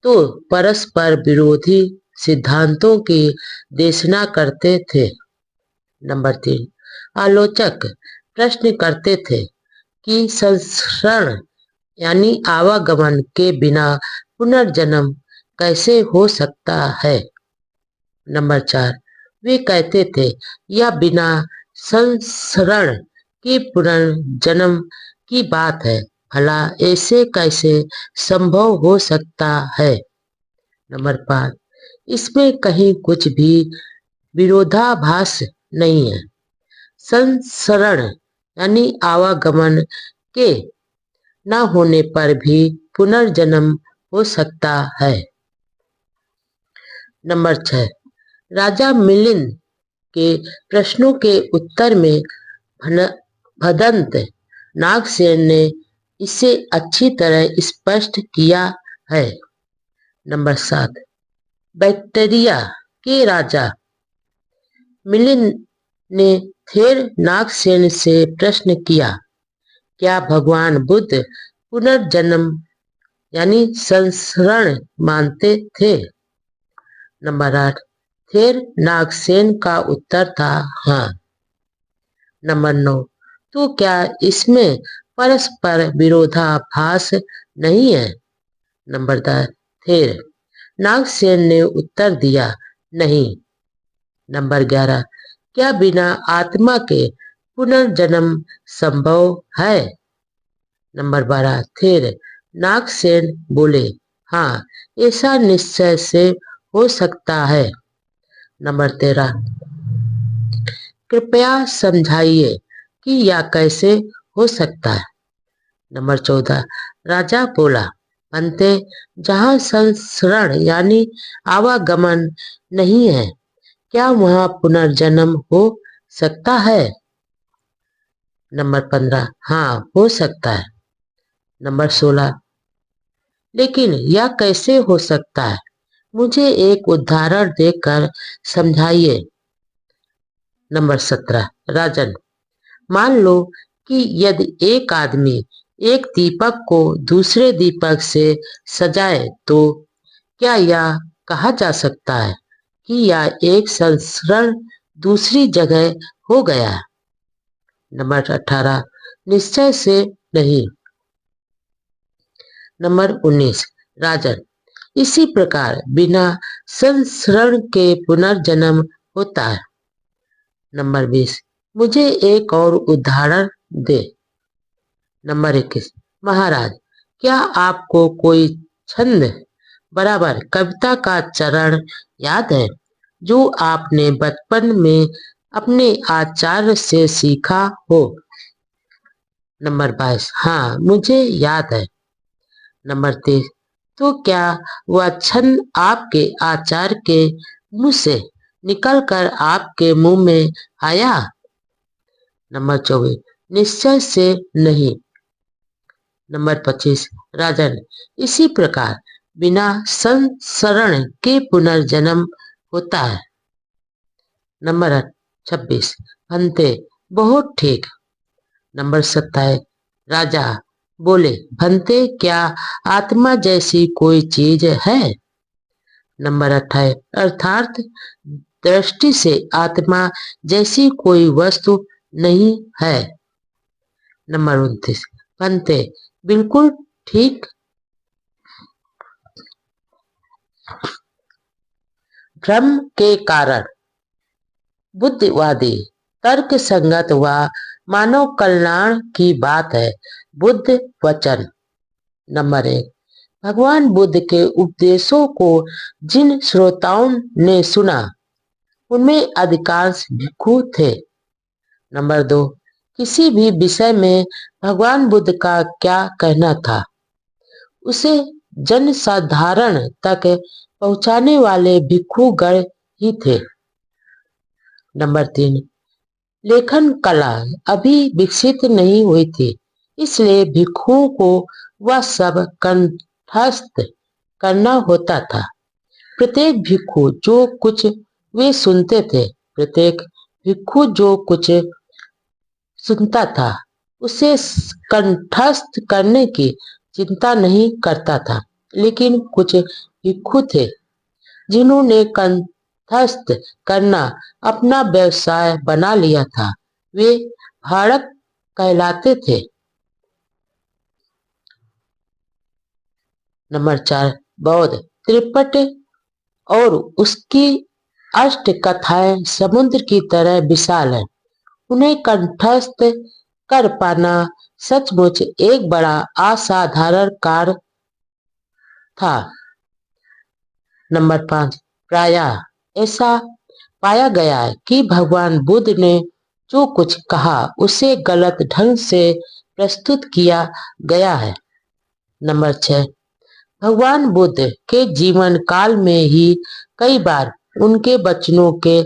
तो परस्पर विरोधी सिद्धांतों की देशना करते थे। नंबर 3, आलोचक प्रश्न करते थे कि संसरण यानी आवागमन के बिना पुनर्जन्म कैसे हो सकता है। नंबर 4, वे कहते थे यह बिना संसरण के पुनर्जन्म की बात है, भला ऐसे कैसे संभव हो सकता है। नंबर 5, इसमें कहीं कुछ भी विरोधाभास नहीं है। संसरण यानी आवागमन के न होने पर भी पुनर्जन्म हो सकता है। नंबर 6, राजा मिलिंद के प्रश्नों के उत्तर में भदंत नागसेन ने इसे अच्छी तरह स्पष्ट किया है। नंबर 7, बैक्टीरिया के राजा मिलिंद ने थेर नागसेन से प्रश्न किया, क्या भगवान बुद्ध पुनर्जन्म यानी संसरण मानते थे। नंबर 8, थेर नागसेन का उत्तर था हाँ। नंबर 9, तो क्या इसमें परस्पर विरोधाभास नहीं है। नंबर 10, थेर नागसेन ने उत्तर दिया नहीं। नंबर 11, क्या बिना आत्मा के पुनर्जन्म संभव है। नंबर 12, थेर नागसेन बोले हाँ, ऐसा निश्चय से हो सकता है। नंबर 13, कृपया समझाइए कि यह कैसे हो सकता है। नंबर 14, राजा बोला, अंते जहाँ संसरण यानी आवागमन नहीं है, क्या वहाँ पुनर्जन्म हो सकता है। नंबर 15, हाँ हो सकता है। नंबर 16, लेकिन यह कैसे हो सकता है, मुझे एक उदाहरण देकर समझाइए। नंबर 17, राजन, मान लो कि यदि एक आदमी एक दीपक को दूसरे दीपक से सजाए तो क्या यह कहा जा सकता है कि यह एक संस्करण दूसरी जगह हो गया। नंबर 18, निश्चय से नहीं। नंबर 19, राजन, इसी प्रकार बिना संस्करण के पुनर्जन्म होता है। नंबर 20, मुझे एक और उदाहरण दे। नंबर 21, महाराज, क्या आपको कोई छंद बराबर कविता का चरण याद है जो आपने बचपन में अपने आचार्य से सीखा हो? नंबर 22, हाँ मुझे याद है। नंबर 23, तो क्या वह छंद आपके आचार्य के मुंह से निकलकर आपके मुंह में आया? नंबर 24, निश्चय से नहीं। नंबर 25, राजन, इसी प्रकार बिना संसरण के पुनर्जन्म होता है। नंबर 26, भंते, बहुत ठीक। नंबर 27, राजा बोले, भंते, क्या आत्मा जैसी कोई चीज है? नंबर 28, अर्थात दृष्टि से आत्मा जैसी कोई वस्तु नहीं है। नंबर 29, भंते, बिल्कुल ठीक। भ्रम के कारण बुद्धिवादी तर्क संगत व मानव कल्याण की बात है बुद्ध वचन। नंबर 1, भगवान बुद्ध के उपदेशों को जिन श्रोताओं ने सुना उनमें अधिकांश भिक्षु थे। नंबर 2, किसी भी विषय में भगवान बुद्ध का क्या कहना था उसे जनसाधारण तक पहुंचाने वाले भिक्षुगण ही थे। नंबर 3, लेखन कला अभी विकसित नहीं हुई थी, इसलिए भिक्षुओं को वह सब कंठस्थ करना होता था। प्रत्येक भिक्षु जो कुछ वे सुनते थे, प्रत्येक भिक्षु जो कुछ सुनता था उसे कंठस्थ करने की चिंता नहीं करता था। लेकिन कुछ भिक्षु थे जिन्होंने कंठस्थ करना अपना व्यवसाय बना लिया था। वे भाड़क कहलाते थे। नंबर 4, बौद्ध त्रिपट और उसकी अष्ट कथाएं समुद्र की तरह विशाल है। उन्हें कंठस्थ कर पाना सचमुच एक बड़ा असाधारण कार्य था। नंबर 5, प्रायः ऐसा पाया गया है कि भगवान बुद्ध ने जो कुछ कहा उसे गलत ढंग से प्रस्तुत किया गया है। नंबर 6, भगवान बुद्ध के जीवन काल में ही कई बार उनके वचनों के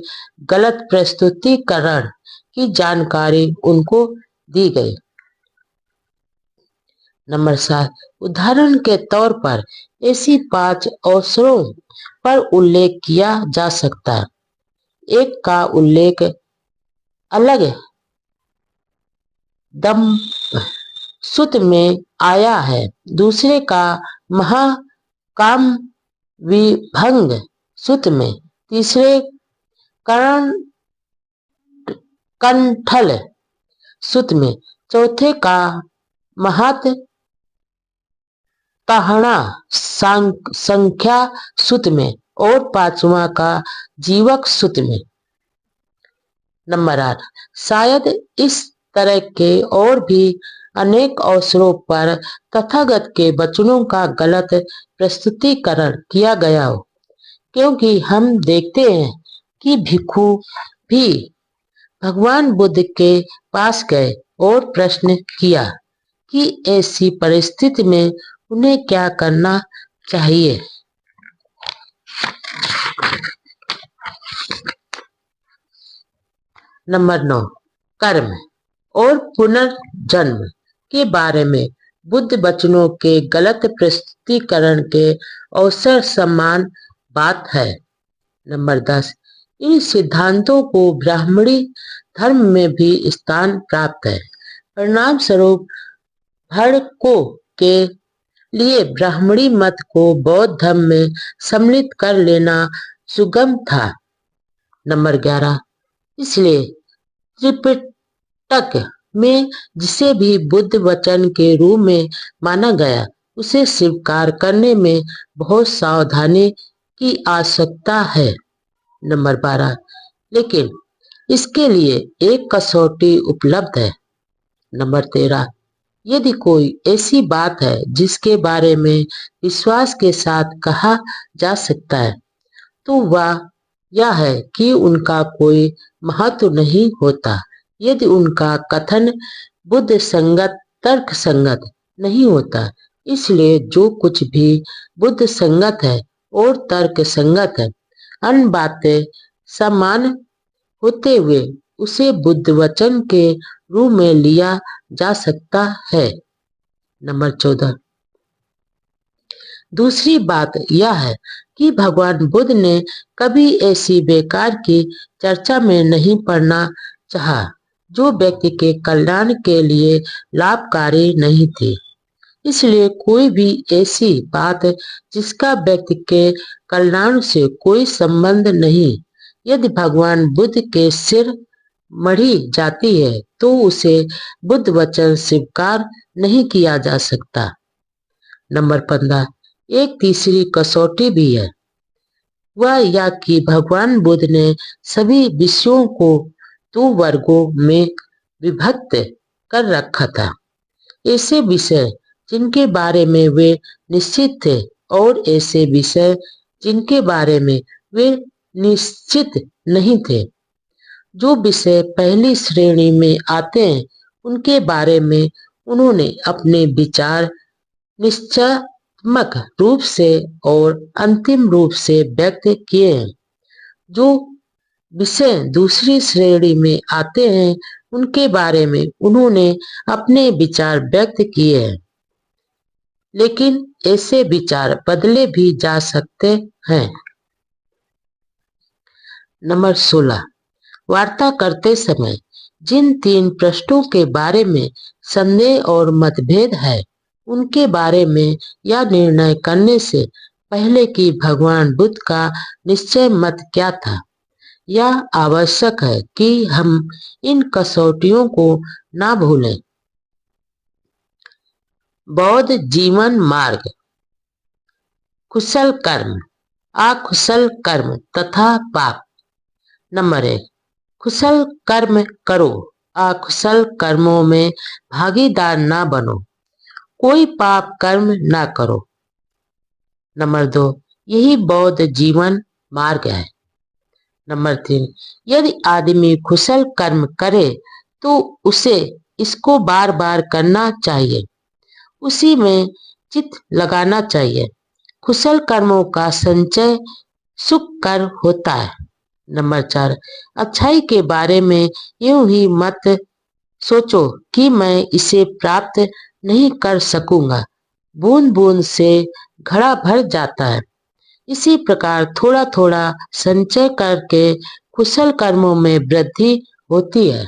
गलत प्रस्तुतिकरण की जानकारी उनको दी गई। नंबर 7, उदाहरण के तौर पर ऐसी 5 अवसरों पर उल्लेख किया जा सकता है। एक का उल्लेख अलग दम सूत्र में आया है, दूसरे का महाकाम विभंग सूत्र में, तीसरे कंठल सूत्र में, चौथे का महत कहना संख्या सूत्र में और 5वां का जीवक सूत्र में। नंबर 8, शायद इस तरह के और भी अनेक अवसरों पर तथागत के वचनों का गलत प्रस्तुतिकरण किया गया हो, क्योंकि हम देखते हैं कि भिक्षु भी भगवान बुद्ध के पास गए और प्रश्न किया कि ऐसी परिस्थिति में उन्हें क्या करना चाहिए। नंबर 9, कर्म और पुनर्जन्म के बारे में बुद्ध वचनों के गलत प्रस्तुतिकरण के अवसर समान बात है। नंबर 10, इन सिद्धांतों को ब्राह्मणी धर्म में भी स्थान प्राप्त है। परिणाम स्वरूप भड़कों के लिए ब्राह्मणी मत को बौद्ध धर्म में सम्मिलित कर लेना सुगम था। नंबर 11, इसलिए त्रिपिटक में जिसे भी बुद्ध वचन के रूप में माना गया उसे स्वीकार करने में बहुत सावधानी की आवश्यकता है। नंबर 12, लेकिन इसके लिए एक कसौटी उपलब्ध है। नंबर 13, यदि कोई ऐसी बात है जिसके बारे में विश्वास के साथ कहा जा सकता है, तो वह यह है कि उनका कोई महत्व नहीं होता। यदि उनका कथन बुद्ध संगत, तर्क संगत नहीं होता। इसलिए जो कुछ भी बुद्ध संगत है और तर्क संगत है, अन्य बातें समान होते हुए उसे बुद्ध वचन के रूप में लिया जा सकता है। नंबर 14। दूसरी बात यह है कि भगवान बुद्ध ने कभी ऐसी बेकार की चर्चा में नहीं पड़ना चाहा जो व्यक्ति के कल्याण के लिए लाभकारी नहीं थी। इसलिए कोई भी ऐसी बात जिसका व्यक्ति के कल्याण से कोई संबंध नहीं, यदि भगवान बुद्ध के सिर मढ़ी जाती है तो उसे बुद्ध वचन स्वीकार नहीं किया जा सकता। नंबर 15। एक तीसरी कसौटी भी है, वह यह कि भगवान बुद्ध ने सभी विषयों को 2 वर्गों में विभक्त कर रखा था। ऐसे विषय जिनके बारे में वे निश्चित थे और ऐसे विषय जिनके बारे में वे निश्चित नहीं थे। जो विषय पहली श्रेणी में आते हैं उनके बारे में उन्होंने अपने विचार निश्चयात्मक रूप से और अंतिम रूप से व्यक्त किए हैं। जो विषय दूसरी श्रेणी में आते हैं उनके बारे में उन्होंने अपने विचार व्यक्त किए हैं, लेकिन ऐसे विचार बदले भी जा सकते हैं। नंबर 16। वार्ता करते समय जिन 3 प्रश्नों के बारे में संदेह और मतभेद है, उनके बारे में यह निर्णय करने से पहले कि भगवान बुद्ध का निश्चय मत क्या था, यह आवश्यक है कि हम इन कसौटियों को ना भूलें। बौद्ध जीवन मार्ग, कुशल कर्म, अकुशल कर्म तथा पाप। नंबर 1। कुशल कर्म करो, अकुशल कर्मों में भागीदार ना बनो, कोई पाप कर्म ना करो। नंबर 2। यही बौद्ध जीवन मार्ग है। नंबर 3। यदि आदमी कुशल कर्म करे तो उसे इसको बार बार करना चाहिए, उसी में चित्त लगाना चाहिए। कुशल कर्मों का संचय सुख कर होता है। नंबर 4। अच्छाई के बारे में यूं ही मत सोचो कि मैं इसे प्राप्त नहीं कर सकूंगा। बूंद बूंद से घड़ा भर जाता है। इसी प्रकार थोड़ा थोड़ा संचय करके कुशल कर्मों में वृद्धि होती है।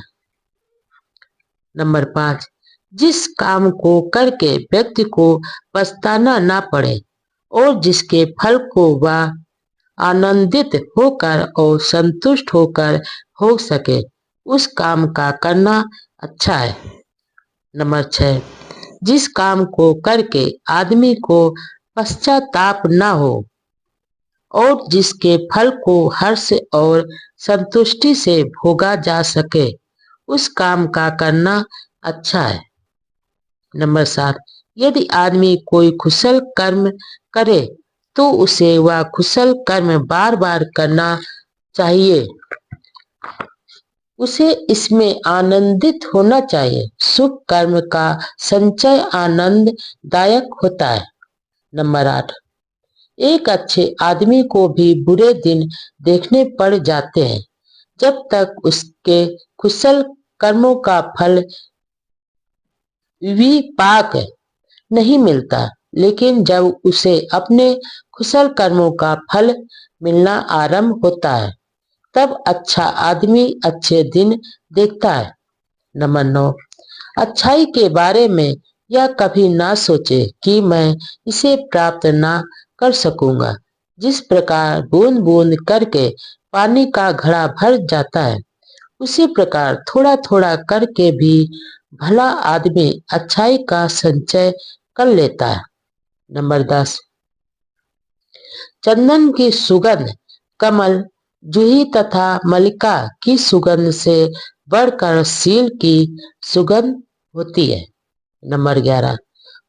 नंबर 5। जिस काम को करके व्यक्ति को पछताना ना पड़े और जिसके फल को वह आनंदित होकर और संतुष्ट होकर हो सके, उस काम का करना अच्छा है। नंबर 6। जिस काम को करके आदमी को पश्चाताप ना हो और जिसके फल को हर्ष और संतुष्टि से भोगा जा सके, उस काम का करना अच्छा है। नंबर 7। यदि आदमी कोई कुशल कर्म करे तो उसे वह कुशल कर्म बार बार करना चाहिए। उसे इसमें आनंदित होना चाहिए। सुख कर्म का संचय आनंददायक होता है। नंबर 8। एक अच्छे आदमी को भी बुरे दिन देखने पड़ जाते हैं जब तक उसके कुशल कर्मों का फल विपाक नहीं मिलता, लेकिन जब उसे अपने कुशल कर्मों का फल मिलना आरंभ होता है तब अच्छा आदमी अच्छे दिन देखता है। नंबर 9। अच्छाई के बारे में यह कभी ना सोचे कि मैं इसे प्राप्त ना कर सकूंगा। जिस प्रकार बूंद बूंद करके पानी का घड़ा भर जाता है, उसी प्रकार थोड़ा थोड़ा करके भी भला आदमी अच्छाई का संचय कर लेता है। नंबर 10। चंदन की सुगंध कमल, जूही तथा मल्लिका की सुगंध से बढ़कर सील की सुगंध होती है। नंबर 11,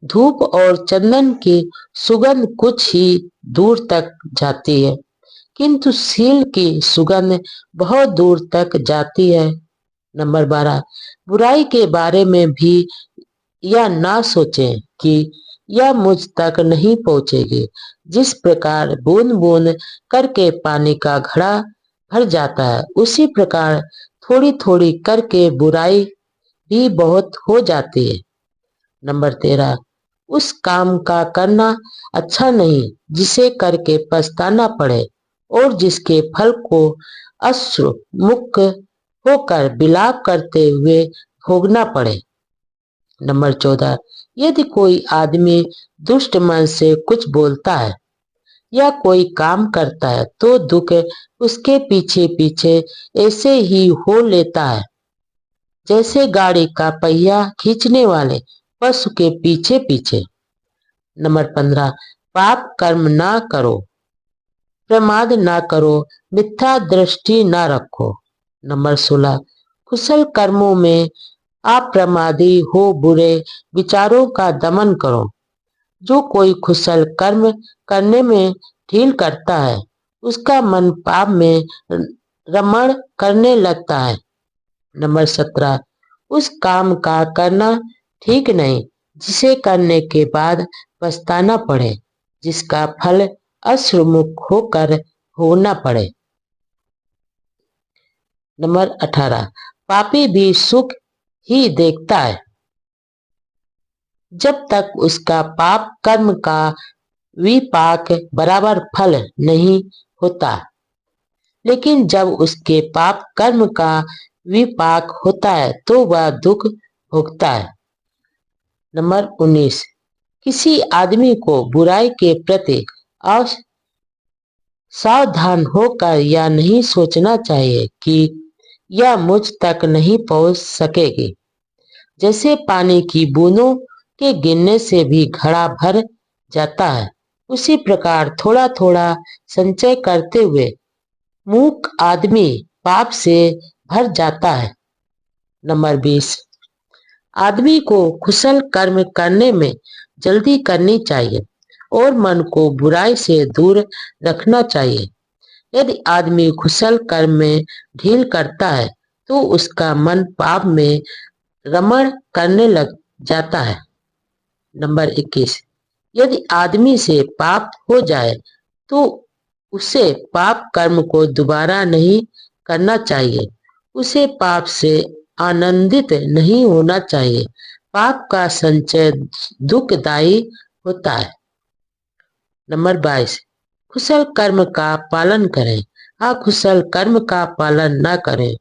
धूप और चंदन की सुगंध कुछ ही दूर तक जाती है, किंतु सील की सुगंध बहुत दूर तक जाती है। नंबर 12, बुराई के बारे में भी यह ना सोचें कि यह मुझ तक नहीं पहुंचेगी। जिस प्रकार बूंद बूंद करके पानी का घड़ा भर जाता है, उसी प्रकार थोड़ी थोड़ी करके बुराई भी बहुत हो जाती है। नंबर 13, उस काम का करना अच्छा नहीं जिसे करके पछताना पड़े और जिसके फल को अश्रु मुक्त होकर विलाप करते हुए भोगना पड़े। नंबर 14, यदि कोई आदमी दुष्ट मन से कुछ बोलता है या कोई काम करता है तो दुख उसके पीछे पीछे ऐसे ही हो लेता है जैसे गाड़ी का पहिया खींचने वाले पशु के पीछे पीछे। नंबर 15, पाप कर्म ना करो, प्रमाद ना करो, मिथ्या दृष्टि ना रखो। नंबर 16, कुशल कर्मों में अप्रमादी हो, बुरे विचारों का दमन करो। जो कोई कुशल कर्म करने में ढील करता है, उसका मन पाप में रमण करने लगता है। नंबर 17, उस काम का करना ठीक नहीं जिसे करने के बाद पछताना पड़े, जिसका फल अश्रुमुख होकर होना पड़े। नंबर 18, पापी भी सुख ही देखता है जब तक उसका पाप कर्म का विपाक बराबर फल नहीं होता, लेकिन जब उसके पाप कर्म का विपाक होता है तो वह दुख भोगता है। नंबर 19, किसी आदमी को बुराई के प्रति सावधान होकर यह नहीं सोचना चाहिए कि यह मुझ तक नहीं पहुंच सकेगी। जैसे पानी की बूंदों के गिरने से भी घड़ा भर जाता है, उसी प्रकार थोड़ा थोड़ा संचय करते हुए मूक आदमी पाप से भर जाता है। नंबर 20, आदमी को कुशल कर्म करने में जल्दी करनी चाहिए और मन को बुराई से दूर रखना चाहिए। यदि आदमी कुशल कर्म में ढील करता है तो उसका मन पाप में रमण करने लग जाता है। नंबर 21, यदि आदमी से पाप हो जाए तो उसे पाप कर्म को दोबारा नहीं करना चाहिए। उसे पाप से आनंदित नहीं होना चाहिए। पाप का संचय दुखदायी होता है। नंबर 22, कुशल कर्म का पालन करें, अकुशल कर्म का पालन न करें।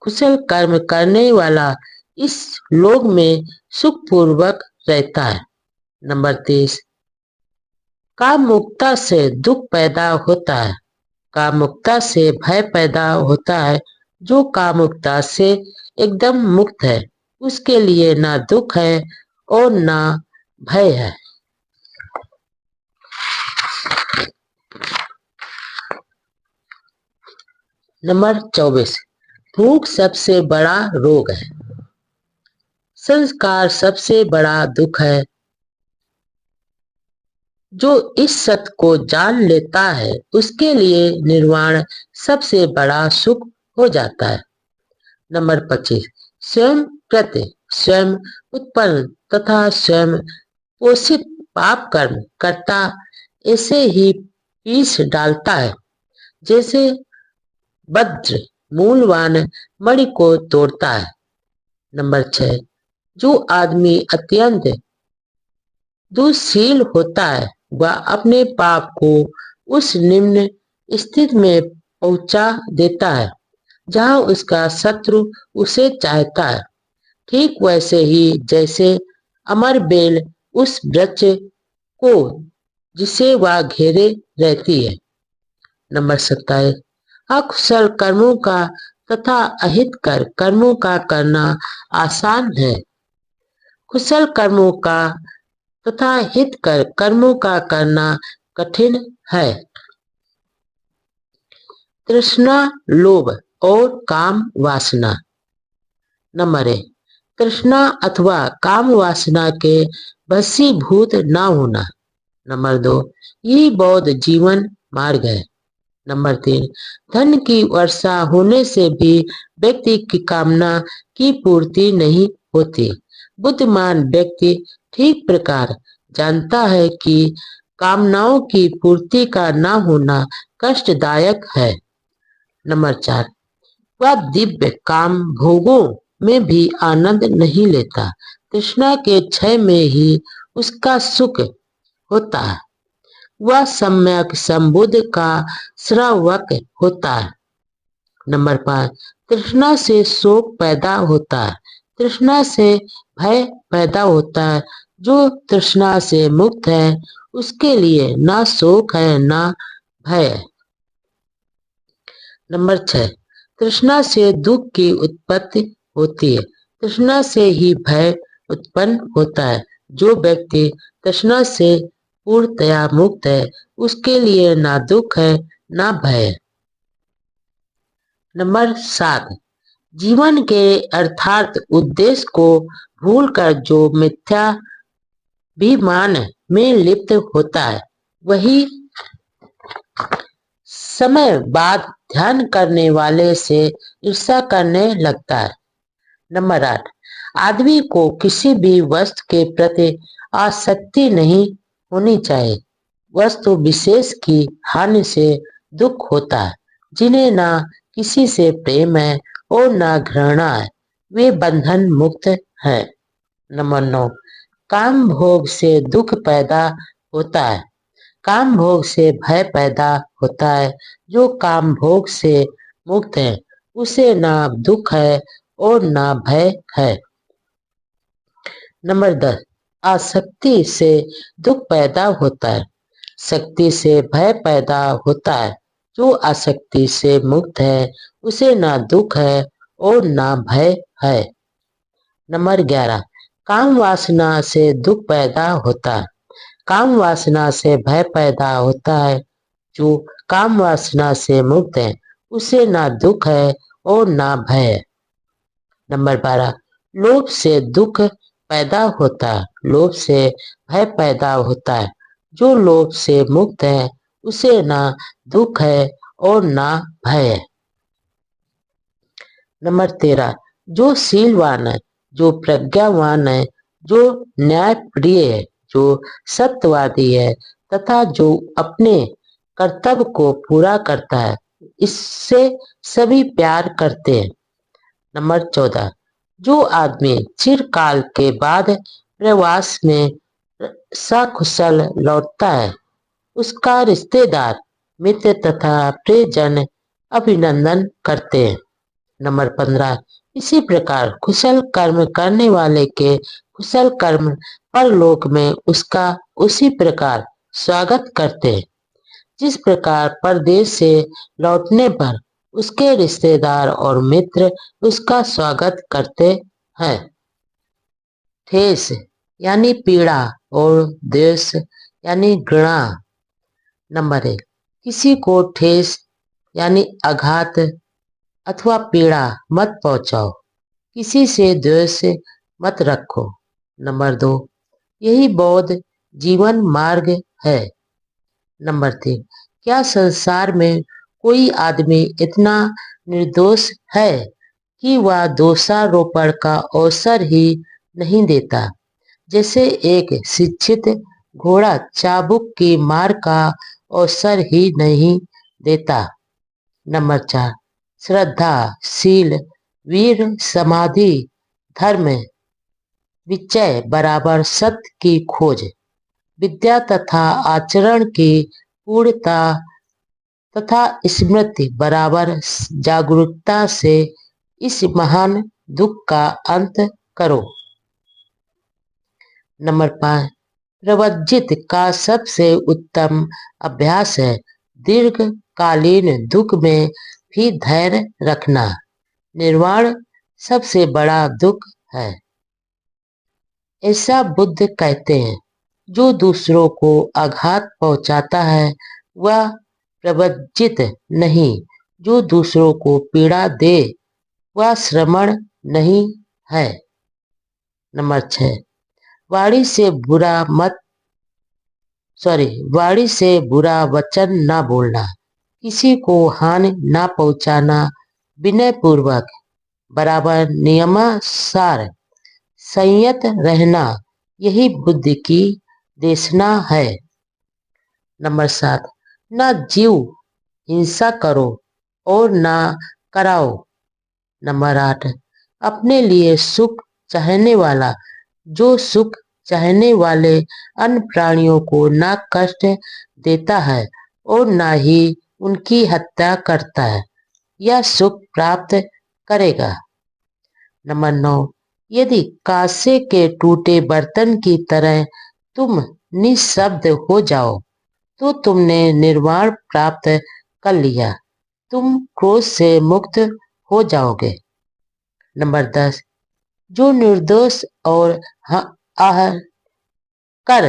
कुशल कर्म करने वाला इस लोक में सुखपूर्वक रहता है। नंबर 23, कामुकता से दुख पैदा होता है, कामुकता से भय पैदा होता है। जो कामुकता से एकदम मुक्त है उसके लिए ना दुख है और ना भय है। नंबर 24, भूख सबसे बड़ा रोग है, संस्कार सबसे बड़ा दुख है। जो इस सत्य को जान लेता है उसके लिए निर्वाण सबसे बड़ा सुख हो जाता है। नंबर 25, स्वयं प्रति स्वयं उत्पन्न तथा स्वयं पोषित पाप कर्म करता ऐसे ही पीस डालता है जैसे वज्र मूलवान मणि को तोड़ता है। नंबर 6, जो आदमी अत्यंत दुशील होता है वह अपने पाप को उस निम्न स्थिति में पहुंचा देता है जहां उसका शत्रु उसे चाहता है, ठीक वैसे ही जैसे अमर बेल उस वृक्ष को जिसे वह घेरे रहती है। नंबर 27, अकुशल कर्मों का तथा अहितकर कर्मों का करना आसान है, कुशल कर्मों का तथा हितकर कर्मों का करना कठिन है। तृष्णा, लोभ और काम वासना। नंबर 1, तृष्णा अथवा काम वासना के वशीभूत न होना। नंबर 2, यही बौद्ध जीवन मार्ग है। नंबर 3, धन की वर्षा होने से भी व्यक्ति की कामना की पूर्ति नहीं होती। बुद्धिमान व्यक्ति ठीक प्रकार जानता है कि कामनाओं की पूर्ति का न होना कष्टदायक है। नंबर 4, वह दिव्य काम भोगों में भी आनंद नहीं लेता। तृष्णा के क्षय में ही उसका सुख होता है। वह सम्यक संबुद्ध का श्रावक होता है। नंबर 5, तृष्णा से शोक पैदा होता है। तृष्णा से भय पैदा होता है। जो तृष्णा से मुक्त है उसके लिए ना शोक है ना भय है। नंबर 6, तृष्णा से दुख की उत्पत्ति होती है। तृष्णा से ही भय उत्पन्न होता है। जो व्यक्ति तृष्णा से पूर्णतया मुक्त है उसके लिए ना दुख है ना भय है। नंबर 7, जीवन के अर्थात उद्देश्य को भूलकर जो मिथ्याभिमान में लिप्त होता है वही समय बाद ध्यान करने वाले से ईर्ष्या करने लगता है। नंबर 8, आदमी को किसी भी वस्तु के प्रति आसक्ति नहीं होनी चाहिए। वस्तु विशेष की हानि से दुख होता है। जिन्हें ना किसी से प्रेम है और ना घृणा है वे बंधन मुक्त है। नंबर 9, काम भोग से दुख पैदा होता है। काम भोग से भय पैदा होता है। जो काम भोग से मुक्त है उसे ना दुख है और ना भय है। नंबर 10, आसक्ति से दुख पैदा होता है। शक्ति से भय पैदा होता है। जो आसक्ति से मुक्त है उसे ना दुख है और ना भय है। नंबर 11, काम वासना से दुख पैदा होता है। काम वासना से भय पैदा होता है। जो काम वासना से मुक्त है उसे ना दुख है और ना भय है। नंबर 12, लोभ से दुख पैदा होता है। लोभ से भय पैदा होता है। जो लोभ से मुक्त है उसे ना दुख है और ना भय है। नंबर 13, जो शीलवान है, जो प्रज्ञावान है, जो न्यायप्रिय है, जो सत्यवादी है तथा जो अपने कर्तव्य को पूरा करता है इससे सभी प्यार करते हैं। नंबर 14, जो आदमी चिरकाल के बाद प्रवास में सकुशल लौटता है उसका रिश्तेदार, मित्र तथा प्रियजन अभिनंदन करते हैं। नंबर 15, इसी प्रकार कुशल कर्म करने वाले के कुशल कर्म परलोक में उसका उसी प्रकार स्वागत करते हैं जिस प्रकार परदेश से लौटने पर उसके रिश्तेदार और मित्र उसका स्वागत करते हैं। ठेस यानी पीड़ा और द्वेष यानी घृणा। नंबर 1, किसी को ठेस यानी आघात अथवा पीड़ा मत पहुंचाओ। किसी से द्वेष मत रखो। नंबर 2, यही बौद्ध जीवन मार्ग है। नंबर 3, क्या संसार में कोई आदमी इतना निर्दोष है कि वह दोषारोपण का अवसर ही नहीं देता, जैसे एक शिक्षित घोड़ा चाबुक की मार का अवसर ही नहीं देता। नंबर 4, श्रद्धा, शील, वीर, समाधि, धर्म, विचय बराबर सत्य की खोज, विद्या तथा आचरण की पूर्णता तथा स्मृति बराबर जागरूकता से इस महान दुख का अंत करो। नंबर 5, प्रवज्जित का सबसे उत्तम अभ्यास है दीर्घकालीन दुख में भी धैर्य रखना। निर्वाण सबसे बड़ा दुख है। ऐसा बुद्ध कहते हैं। जो दूसरों को आघात पहुंचाता है वह प्रवज्जित नहीं। जो दूसरों को पीड़ा दे वह श्रमण नहीं है। नंबर 6, वाणी से बुरा मत वाणी से बुरा वचन ना बोलना, किसी को हानि ना पहुंचाना, विनय पूर्वक बराबर नियमानुसार संयत रहना, यही बुद्धि की देशना है। नंबर 7, ना जीव हिंसा करो और ना कराओ। नंबर 8, अपने लिए सुख चाहने वाला जो सुख चाहने वाले अन्य प्राणियों को ना कष्ट देता है और ना ही उनकी हत्या करता है, यह सुख प्राप्त करेगा। नंबर 9, यदि कांसे के टूटे बर्तन की तरह तुम निःशब्द हो जाओ तो तुमने निर्वाण प्राप्त कर लिया, तुम क्रोध से मुक्त हो जाओगे। नंबर 10, जो निर्दोष और कर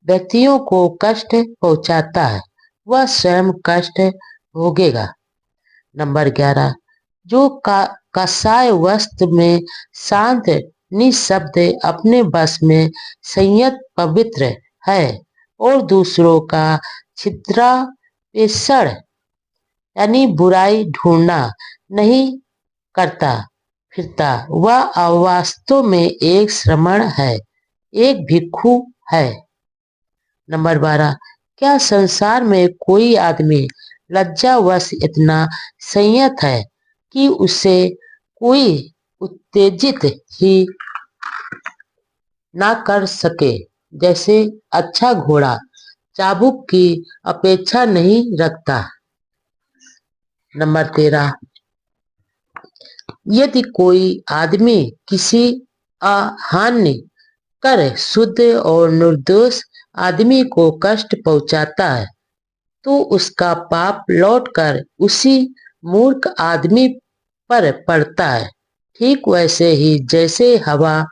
व्यक्तियों को कष्ट पहुंचाता है वह स्वयं कष्ट भोगेगा। नंबर 11, जो कसाय वस्त्र में शांत निःशब्द अपने बस में संयत पवित्र है और दूसरों का छिद्रापेषण यानी बुराई ढूंढना नहीं करता फिरता, वह वास्तव में एक श्रमण है, एक भिक्षु है। नंबर 12, क्या संसार में कोई आदमी लज्जावश इतना संयत है कि उसे कोई उत्तेजित ही ना कर सके, जैसे अच्छा घोड़ा चाबुक की अपेक्षा नहीं रखता। नंबर 13, यदि कोई आदमी किसी अहानि कर शुद्ध और निर्दोष आदमी को कष्ट पहुंचाता है तो उसका पाप लौटकर उसी मूर्ख आदमी पर पड़ता है, ठीक वैसे ही जैसे हवा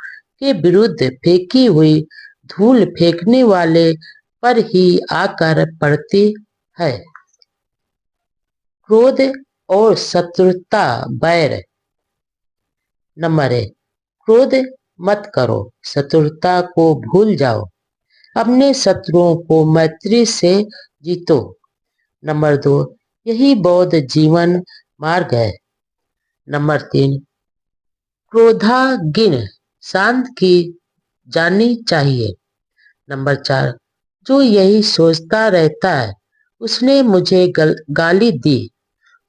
के विरुद्ध फेंकी हुई धूल फेंकने वाले पर ही आकर पड़ती है। क्रोध और शत्रुता बैर। नंबर 1, क्रोध मत करो, शत्रुता को भूल जाओ, अपने शत्रुओं को मैत्री से जीतो। नंबर 2, यही बौद्ध जीवन मार्ग है। नंबर 3, क्रोधाग्नि शांत की जानी चाहिए। नंबर 4, जो यही सोचता रहता है उसने मुझे गाली दी,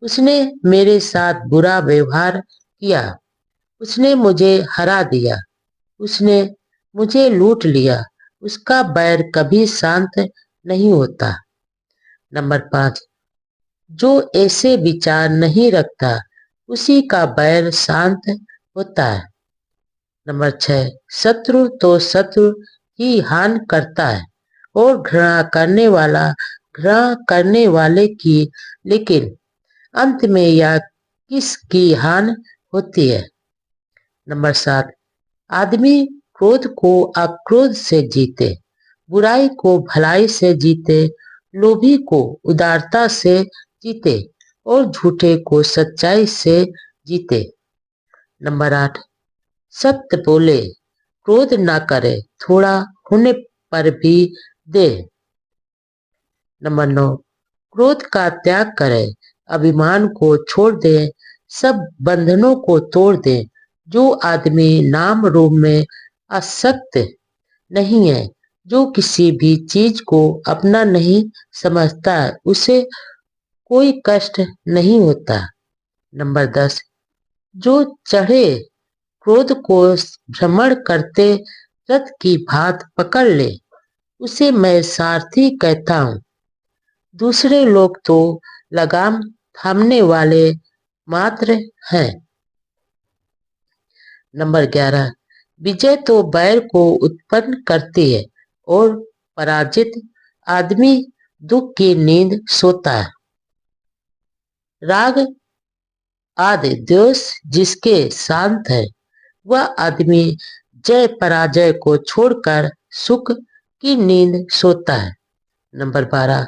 उसने मेरे साथ बुरा व्यवहार किया, उसने मुझे हरा दिया, उसने मुझे लूट लिया, उसका बैर कभी शांत नहीं होता। नंबर 5, जो ऐसे विचार नहीं रखता उसी का बैर शांत होता है। नंबर 6, शत्रु तो शत्रु ही हान करता है और घृणा करने वाले की, लेकिन अंत में यह किसकी हान होती है। नंबर 7, आदमी क्रोध को अक्रोध से जीते, बुराई को भलाई से जीते, लोभी को उदारता से जीते और झूठे को सच्चाई से जीते। नंबर 8, सत्य बोले, क्रोध ना करे, थोड़ा होने पर भी दे। नंबर 9, क्रोध का त्याग करे, अभिमान को छोड़ दे, सब बंधनों को तोड़ दे। जो आदमी नाम रूप में आसक्त नहीं है, जो किसी भी चीज को अपना नहीं समझता, उसे कोई कष्ट नहीं होता। नंबर 10, जो चढ़े क्रोध को भ्रमण करते रथ की भात पकड़ ले, उसे मैं सारथी कहता हूँ। दूसरे लोग तो लगाम थामने वाले मात्र हैं। नंबर 11, विजय तो बैर को उत्पन्न करती है और पराजित आदमी दुख की नींद सोता है। राग आदि द्वेष जिसके शांत है वह आदमी जय पराजय को छोड़कर सुख की नींद सोता है। नंबर 12,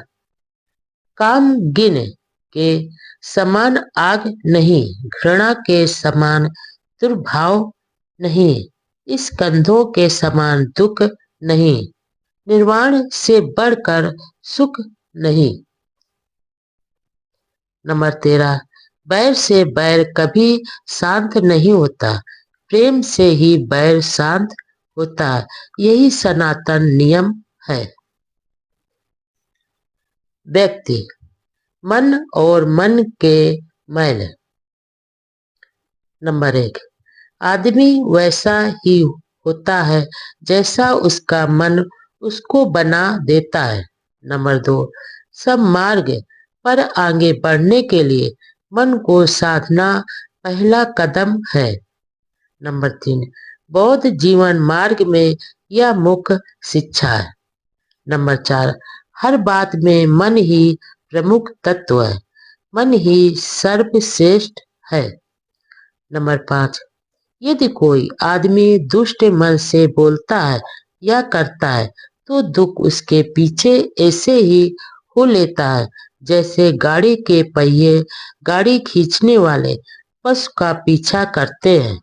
काम गिन के समान आग नहीं, घृणा के समान दुर्भाव नहीं, इस कंधों के समान दुख नहीं, निर्वाण से बढ़कर सुख नहीं। नंबर 13, बैर से बैर कभी शांत नहीं होता, प्रेम से ही बैर शांत होता है, यही सनातन नियम है। व्यक्ति, मन और मन के मैल। नंबर 1, आदमी वैसा ही होता है जैसा उसका मन उसको बना देता है। नंबर 2, सब मार्ग पर आगे बढ़ने के लिए मन को साधना पहला कदम है। नंबर 3, बौद्ध जीवन मार्ग में यह मुख्य शिक्षा है। नंबर 4, हर बात में मन ही प्रमुख तत्व है, मन ही सर्वश्रेष्ठ है। नंबर 5, यदि कोई आदमी दुष्ट मन से बोलता है या करता है तो दुख उसके पीछे ऐसे ही हो लेता है जैसे गाड़ी के पहिए गाड़ी खींचने वाले पशु का पीछा करते हैं।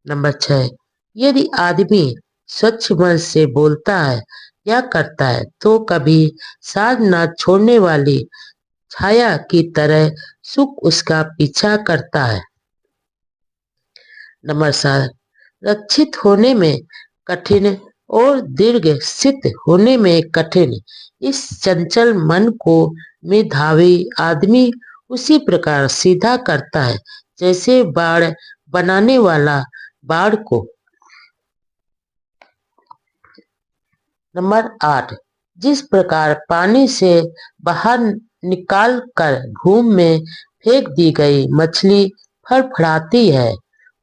नंबर 6, यदि आदमी स्वच्छ मन से बोलता है या करता है तो कभी साथ न छोड़ने वाली छाया की तरह सुख उसका पीछा करता है। नंबर 7, रक्षित होने में कठिन और दीर्घ सिद्ध होने में कठिन इस चंचल मन को मेधावी आदमी उसी प्रकार सीधा करता है जैसे बाड़ बनाने वाला बाड़ को। नंबर 8, जिस प्रकार पानी से बाहर निकाल कर घूम में फेंक दी गई मछली फड़फड़ाती है,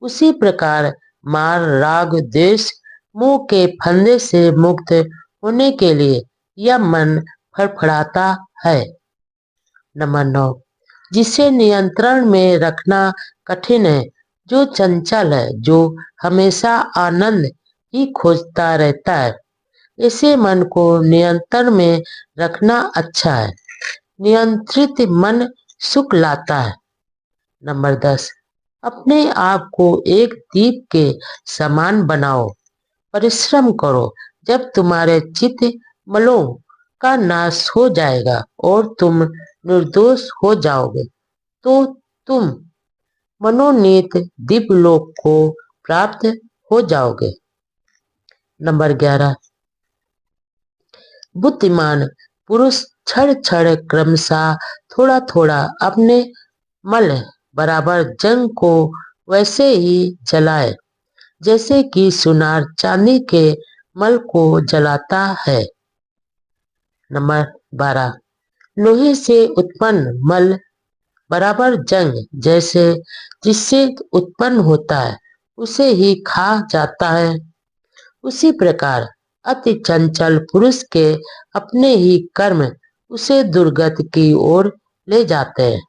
उसी प्रकार मार राग द्वेष मोह के फंदे से मुक्त होने के लिए यह मन फड़फड़ाता है। नंबर 9, जिसे नियंत्रण में रखना कठिन है, जो चंचल है, जो हमेशा आनंद ही खोजता रहता है, ऐसे मन को नियंत्रण में रखना अच्छा है। नियंत्रित मन सुख लाता है। नंबर 10, अपने आप को एक दीप के समान बनाओ, परिश्रम करो। जब तुम्हारे चित्त मलों का नाश हो जाएगा और तुम निर्दोष हो जाओगे तो तुम मनोनीत दिव्यलोक को प्राप्त हो जाओगे। नंबर 11, बुद्धिमान पुरुष क्षण क्षण क्रमशः थोड़ा थोड़ा अपने मल बराबर जंग को वैसे ही जलाए जैसे कि सुनार चांदी के मल को जलाता है। नंबर 12, लोहे से उत्पन्न मल बराबर जंग जैसे जिससे उत्पन्न होता है उसे ही खा जाता है, उसी प्रकार अति चंचल पुरुष के अपने ही कर्म उसे दुर्गति की ओर ले जाते हैं।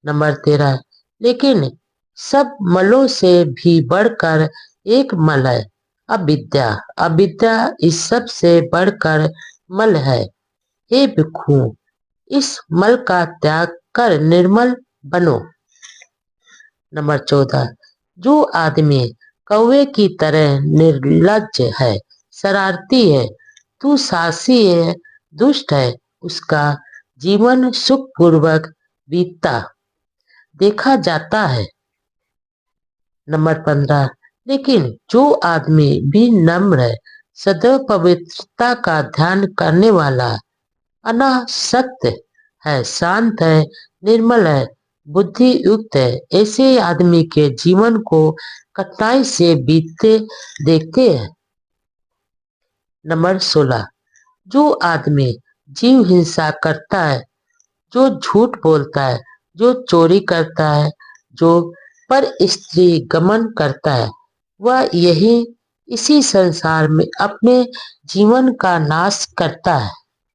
नंबर 13, लेकिन सब मलों से भी बढ़कर एक मल है, अविद्या। अविद्या इस सब से बढ़कर मल है। हे भिक्षु, इस मल का त्याग कर निर्मल बनो। नंबर 14, जो आदमी कौवे की तरह निर्लज्ज है, शरारती है, तू साहसी है, दुष्ट है, उसका जीवन सुखपूर्वक बीतता देखा जाता है। नंबर 15, लेकिन जो आदमी भी नम्र है, सदैव पवित्रता का ध्यान करने वाला, अनासक्त है, शांत है, निर्मल है, बुद्धि युक्त है, ऐसे आदमी के जीवन को कठिनाई से बीतते देखते हैं। नंबर 16, जो आदमी जीव हिंसा करता है, जो झूठ बोलता है, जो चोरी करता है, जो पर स्त्री गमन करता है, वह यही इसी संसार में अपने जीवन का नाश करता है।